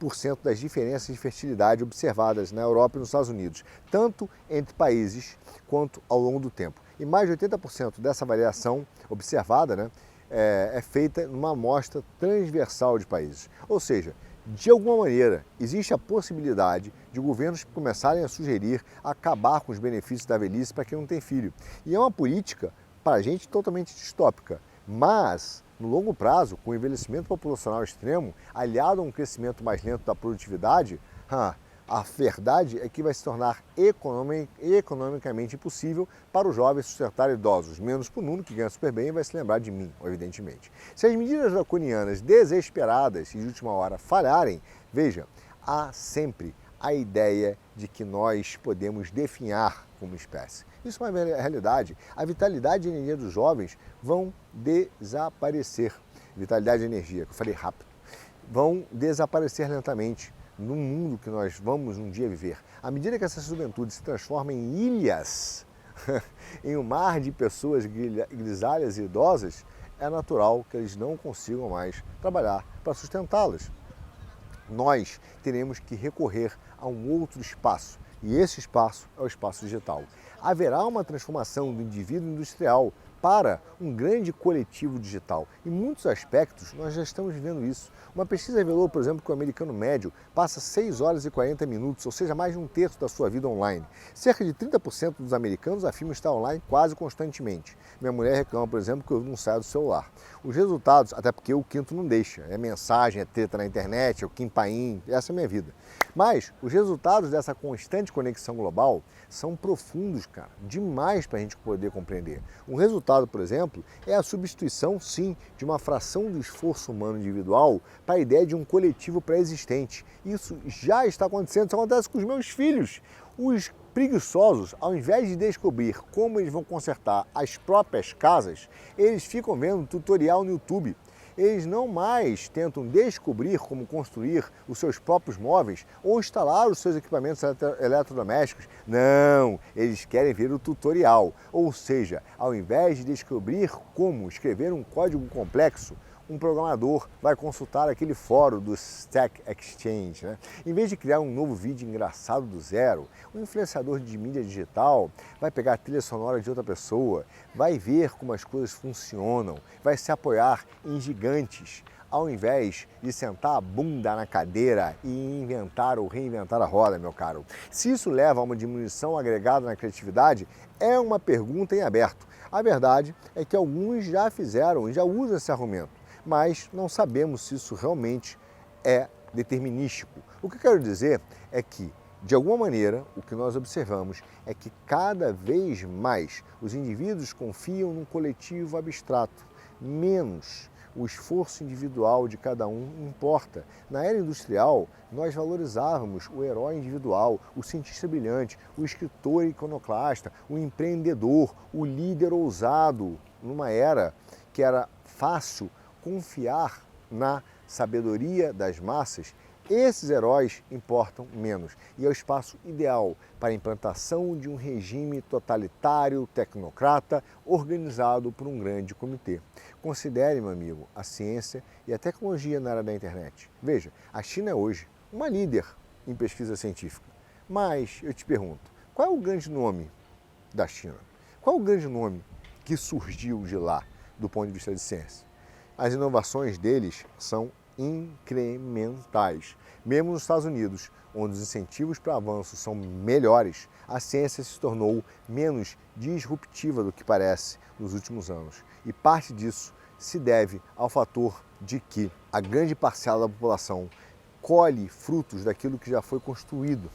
65% das diferenças de fertilidade observadas na Europa e nos Estados Unidos, tanto entre países quanto ao longo do tempo. E mais de 80% dessa variação observada, né, é feita numa amostra transversal de países. Ou seja, de alguma maneira, existe a possibilidade de governos começarem a sugerir acabar com os benefícios da velhice para quem não tem filho. E é uma política, para a gente, totalmente distópica. Mas, no longo prazo, com o envelhecimento populacional extremo, aliado a um crescimento mais lento da produtividade, a verdade é que vai se tornar economicamente impossível para os jovens sustentar idosos, menos para o Nuno, que ganha super bem e vai se lembrar de mim, evidentemente. Se as medidas draconianas desesperadas e de última hora falharem, veja, há sempre a ideia de que nós podemos definhar como espécie. Isso é uma realidade. A vitalidade e a energia dos jovens vão desaparecer. Vitalidade e energia, que eu falei rápido, vão desaparecer lentamente no mundo que nós vamos um dia viver. À medida que essa juventude se transforma em ilhas, em um mar de pessoas grisalhas e idosas, é natural que eles não consigam mais trabalhar para sustentá-las. Nós teremos que recorrer a um outro espaço, e esse espaço é o espaço digital. Haverá uma transformação do indivíduo industrial para um grande coletivo digital. Em muitos aspectos, nós já estamos vivendo isso. Uma pesquisa revelou, por exemplo, que o americano médio passa 6 horas e 40 minutos, ou seja, mais de um terço da sua vida online. Cerca de 30% dos americanos afirmam estar online quase constantemente. Minha mulher reclama, por exemplo, que eu não saio do celular. Os resultados, até porque o quinto não deixa, é mensagem, é treta na internet, é o Kim-Paim, essa é a minha vida. Mas os resultados dessa constante conexão global são profundos, cara, demais para a gente poder compreender. Um resultado resultado, por exemplo, é a substituição, sim, de uma fração do esforço humano individual para a ideia de um coletivo pré-existente. Isso já está acontecendo, isso acontece com os meus filhos. Os preguiçosos, ao invés de descobrir como eles vão consertar as próprias casas, eles ficam vendo tutorial no YouTube. Eles não mais tentam descobrir como construir os seus próprios móveis ou instalar os seus equipamentos eletrodomésticos. Não, eles querem ver o tutorial. Ou seja, ao invés de descobrir como escrever um código complexo, um programador vai consultar aquele fórum do Stack Exchange, né? Em vez de criar um novo vídeo engraçado do zero, um influenciador de mídia digital vai pegar a trilha sonora de outra pessoa, vai ver como as coisas funcionam, vai se apoiar em gigantes, ao invés de sentar a bunda na cadeira e inventar ou reinventar a roda, meu caro. Se isso leva a uma diminuição agregada na criatividade, é uma pergunta em aberto. A verdade é que alguns já fizeram e já usam esse argumento, mas não sabemos se isso realmente é determinístico. O que eu quero dizer é que, de alguma maneira, o que nós observamos é que cada vez mais os indivíduos confiam num coletivo abstrato, menos o esforço individual de cada um importa. Na era industrial, nós valorizávamos o herói individual, o cientista brilhante, o escritor iconoclasta, o empreendedor, o líder ousado, numa era que era fácil confiar na sabedoria das massas. Esses heróis importam menos e é o espaço ideal para a implantação de um regime totalitário, tecnocrata, organizado por um grande comitê. Considere, meu amigo, a ciência e a tecnologia na área da internet. Veja, a China é hoje uma líder em pesquisa científica. Mas eu te pergunto, qual é o grande nome da China? Qual é o grande nome que surgiu de lá do ponto de vista de ciência? As inovações deles são incrementais. Mesmo nos Estados Unidos, onde os incentivos para avanço são melhores, a ciência se tornou menos disruptiva do que parece nos últimos anos. E parte disso se deve ao fator de que a grande parcela da população colhe frutos daquilo que já foi construído.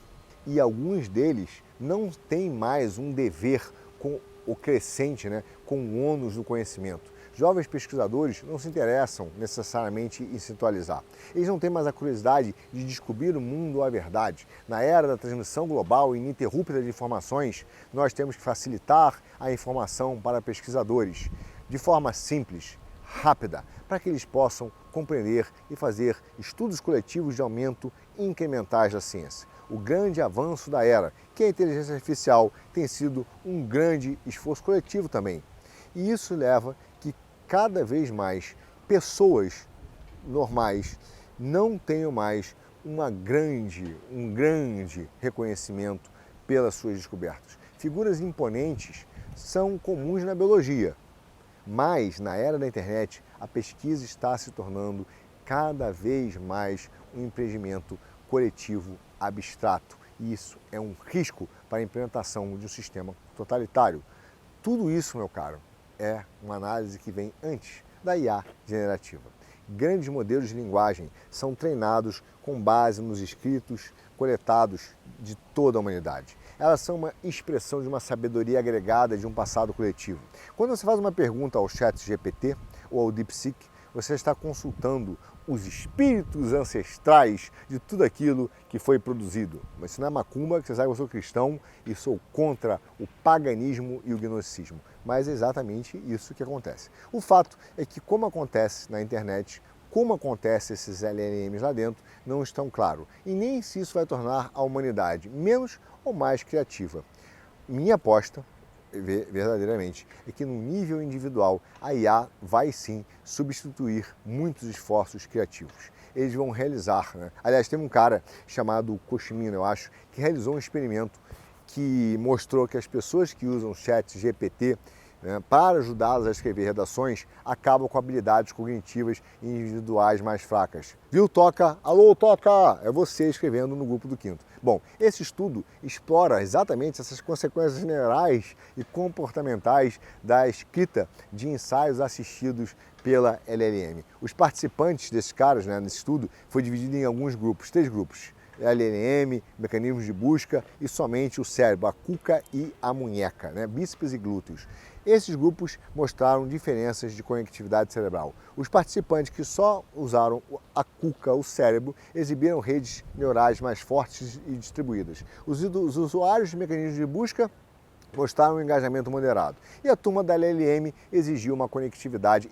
E alguns deles não têm mais um dever com o crescente, com o ônus do conhecimento. Jovens pesquisadores não se interessam necessariamente em se atualizar. Eles não têm mais a curiosidade de descobrir o mundo ou a verdade. Na era da transmissão global e ininterrupta de informações, nós temos que facilitar a informação para pesquisadores de forma simples, rápida, para que eles possam compreender e fazer estudos coletivos de aumento incrementais da ciência. O grande avanço da era, que é a inteligência artificial, tem sido um grande esforço coletivo também. E isso leva que cada vez mais pessoas normais não tenham mais um grande reconhecimento pelas suas descobertas. Figuras imponentes são comuns na biologia, mas na era da internet a pesquisa está se tornando cada vez mais um empreendimento coletivo abstrato. E isso é um risco para a implementação de um sistema totalitário. Tudo isso, meu caro, é uma análise que vem antes da IA generativa. Grandes modelos de linguagem são treinados com base nos escritos coletados de toda a humanidade. Elas são uma expressão de uma sabedoria agregada de um passado coletivo. Quando você faz uma pergunta ao ChatGPT ou ao DeepSeek, você está consultando os espíritos ancestrais de tudo aquilo que foi produzido. Mas isso não é macumba, que você sabe que eu sou cristão e sou contra o paganismo e o gnosticismo. Mas é exatamente isso que acontece. O fato é que, como acontece na internet, como acontece esses LLMs lá dentro, não estão claro. E nem se isso vai tornar a humanidade menos ou mais criativa. Minha aposta, verdadeiramente, é que no nível individual a IA vai sim substituir muitos esforços criativos. Eles vão realizar, Aliás, tem um cara chamado Koshimino, eu acho, que realizou um experimento que mostrou que as pessoas que usam o ChatGPT para ajudá-las a escrever redações, acabam com habilidades cognitivas individuais mais fracas. Viu, Toca? Alô, Toca! É você escrevendo no grupo do Quinto. Bom, esse estudo explora exatamente essas consequências generais e comportamentais da escrita de ensaios assistidos pela LLM. Os participantes desses caras, nesse estudo, foi dividido em alguns grupos, 3 grupos. LLM, mecanismos de busca e somente o cérebro, a cuca e a munheca, bíceps e glúteos. Esses grupos mostraram diferenças de conectividade cerebral. Os participantes que só usaram a cuca, o cérebro, exibiram redes neurais mais fortes e distribuídas. Os usuários de mecanismos de busca mostraram um engajamento moderado. E a turma da LLM exibiu uma conectividade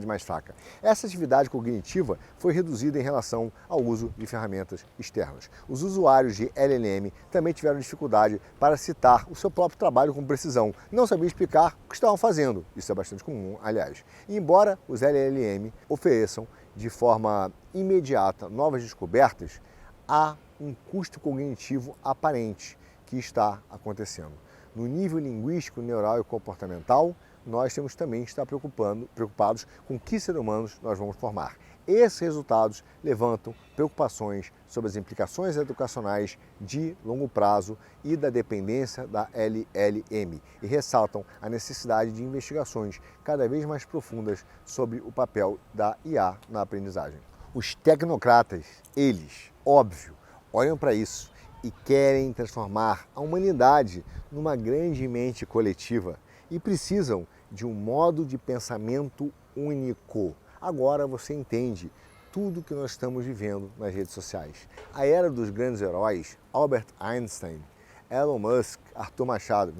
mais fraca. Essa atividade cognitiva foi reduzida em relação ao uso de ferramentas externas. Os usuários de LLM também tiveram dificuldade para citar o seu próprio trabalho com precisão. Não sabiam explicar o que estavam fazendo. Isso é bastante comum, aliás. E embora os LLM ofereçam de forma imediata novas descobertas, há um custo cognitivo aparente que está acontecendo. No nível linguístico, neural e comportamental, nós temos também que estar preocupados com que seres humanos nós vamos formar. Esses resultados levantam preocupações sobre as implicações educacionais de longo prazo e da dependência da LLM e ressaltam a necessidade de investigações cada vez mais profundas sobre o papel da IA na aprendizagem. Os tecnocratas, eles, óbvio, olham para isso e querem transformar a humanidade numa grande mente coletiva e precisam de um modo de pensamento único. Agora você entende tudo que nós estamos vivendo nas redes sociais. A era dos grandes heróis, Albert Einstein, Elon Musk, Arthur Machado,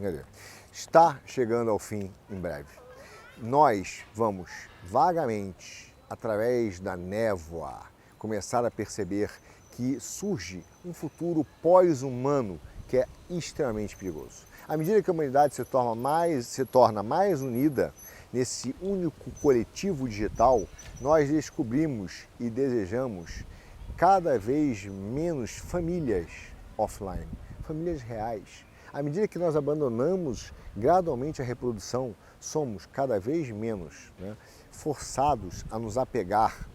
está chegando ao fim em breve. Nós vamos vagamente, através da névoa, começar a perceber que surge um futuro pós-humano que é extremamente perigoso. À medida que a humanidade se torna mais unida nesse único coletivo digital, nós descobrimos e desejamos cada vez menos famílias offline, famílias reais. À medida que nós abandonamos gradualmente a reprodução, somos cada vez menos forçados a nos apegar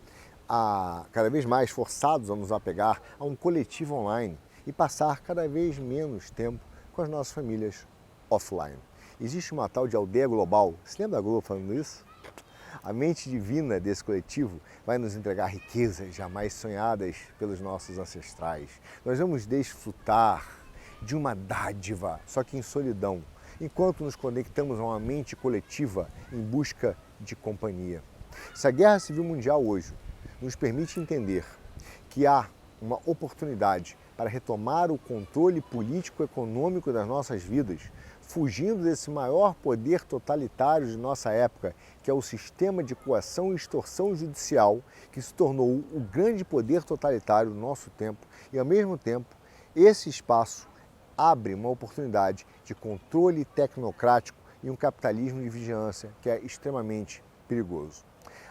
cada vez mais forçados a nos apegar a um coletivo online e passar cada vez menos tempo com as nossas famílias offline. Existe uma tal de aldeia global, você lembra da Globo falando isso? A mente divina desse coletivo vai nos entregar riquezas jamais sonhadas pelos nossos ancestrais. Nós vamos desfrutar de uma dádiva, só que em solidão, enquanto nos conectamos a uma mente coletiva em busca de companhia. Se a Guerra Civil Mundial hoje nos permite entender que há uma oportunidade para retomar o controle político-econômico das nossas vidas, fugindo desse maior poder totalitário de nossa época, que é o sistema de coação e extorsão judicial, que se tornou o grande poder totalitário do nosso tempo, e ao mesmo tempo esse espaço abre uma oportunidade de controle tecnocrático e um capitalismo de vigilância que é extremamente perigoso.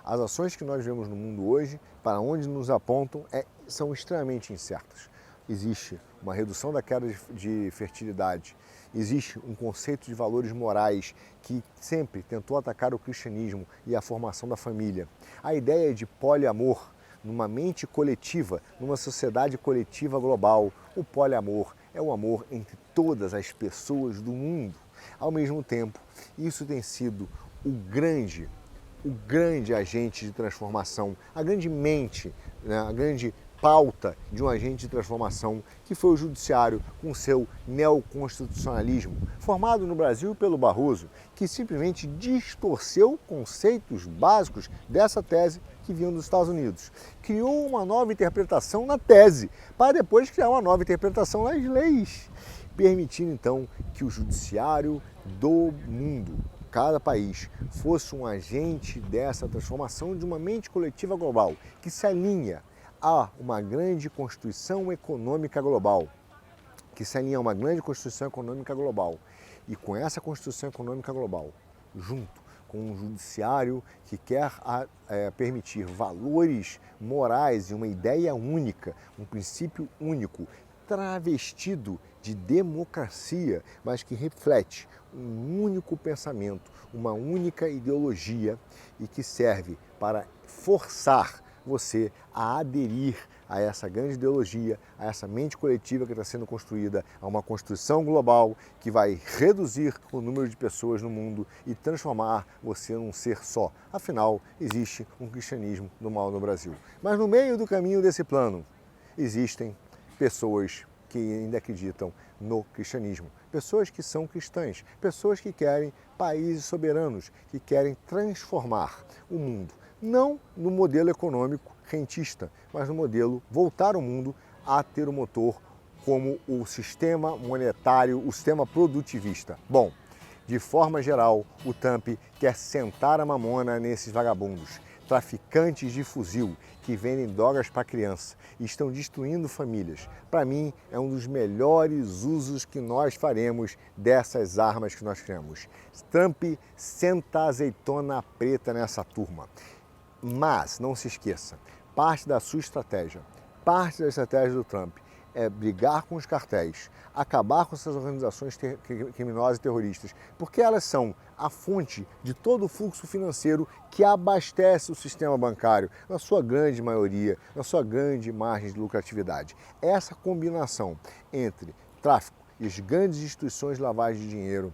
As ações que nós vemos no mundo hoje, para onde nos apontam, são extremamente incertas. Existe uma redução da queda de fertilidade, existe um conceito de valores morais que sempre tentou atacar o cristianismo e a formação da família. A ideia de poliamor numa mente coletiva, numa sociedade coletiva global. O poliamor é o amor entre todas as pessoas do mundo. Ao mesmo tempo, isso tem sido o grande agente de transformação, a grande mente, a grande pauta de um agente de transformação que foi o judiciário com seu neoconstitucionalismo, formado no Brasil pelo Barroso, que simplesmente distorceu conceitos básicos dessa tese que vinham dos Estados Unidos. Criou uma nova interpretação na tese, para depois criar uma nova interpretação nas leis, permitindo então que o judiciário do mundo, cada país, fosse um agente dessa transformação de uma mente coletiva global, que se alinha a uma grande Constituição Econômica Global, E com essa Constituição Econômica Global, junto com um judiciário que quer permitir valores morais e uma ideia única, um princípio único, travestido de democracia, mas que reflete um único pensamento, uma única ideologia e que serve para forçar você a aderir a essa grande ideologia, a essa mente coletiva que está sendo construída, a uma construção global que vai reduzir o número de pessoas no mundo e transformar você num ser só. Afinal, existe um cristianismo do mal no Brasil. Mas no meio do caminho desse plano, existem pessoas que ainda acreditam no cristianismo, pessoas que são cristãs, pessoas que querem países soberanos, que querem transformar o mundo, não no modelo econômico rentista, mas no modelo voltar o mundo a ter o motor como o sistema monetário, o sistema produtivista. Bom, de forma geral, o Trump quer sentar a mamona nesses vagabundos, traficantes de fuzil que vendem drogas para criança e estão destruindo famílias. Para mim, é um dos melhores usos que nós faremos dessas armas que nós criamos. Trump senta a azeitona preta nessa turma. Mas, não se esqueça, parte da sua estratégia, parte da estratégia do Trump é brigar com os cartéis, acabar com essas organizações criminosas e terroristas, porque elas são a fonte de todo o fluxo financeiro que abastece o sistema bancário, na sua grande maioria, na sua grande margem de lucratividade. Essa combinação entre tráfico e as grandes instituições de lavagem de dinheiro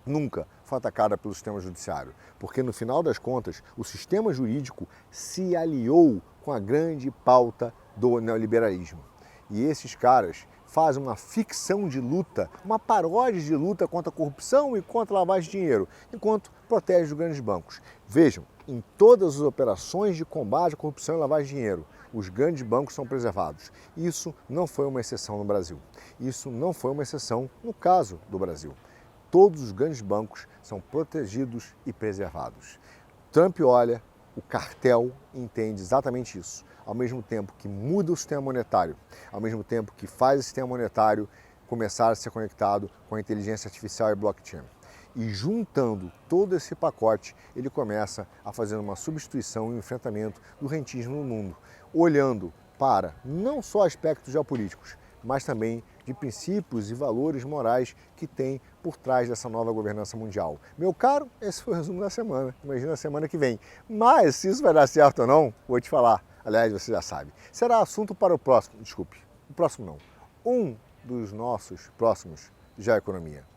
nunca foi atacada pelo sistema judiciário, porque no final das contas o sistema jurídico se aliou com a grande pauta do neoliberalismo. E esses caras fazem uma ficção de luta, uma paródia de luta contra a corrupção e contra a lavagem de dinheiro, enquanto protege os grandes bancos. Vejam, em todas as operações de combate à corrupção e lavagem de dinheiro, os grandes bancos são preservados. Isso não foi uma exceção no Brasil. Isso não foi uma exceção no caso do Brasil. Todos os grandes bancos são protegidos e preservados. Trump olha, o cartel entende exatamente isso. Ao mesmo tempo que muda o sistema monetário, ao mesmo tempo que faz o sistema monetário começar a ser conectado com a inteligência artificial e blockchain. E juntando todo esse pacote, ele começa a fazer uma substituição e um enfrentamento do rentismo no mundo, olhando para não só aspectos geopolíticos, mas também de princípios e valores morais que tem por trás dessa nova governança mundial. Meu caro, esse foi o resumo da semana. Imagina a semana que vem. Mas se isso vai dar certo ou não, vou te falar. Aliás, você já sabe. Será assunto para o próximo, desculpe, o próximo não, um dos nossos próximos Já Economia.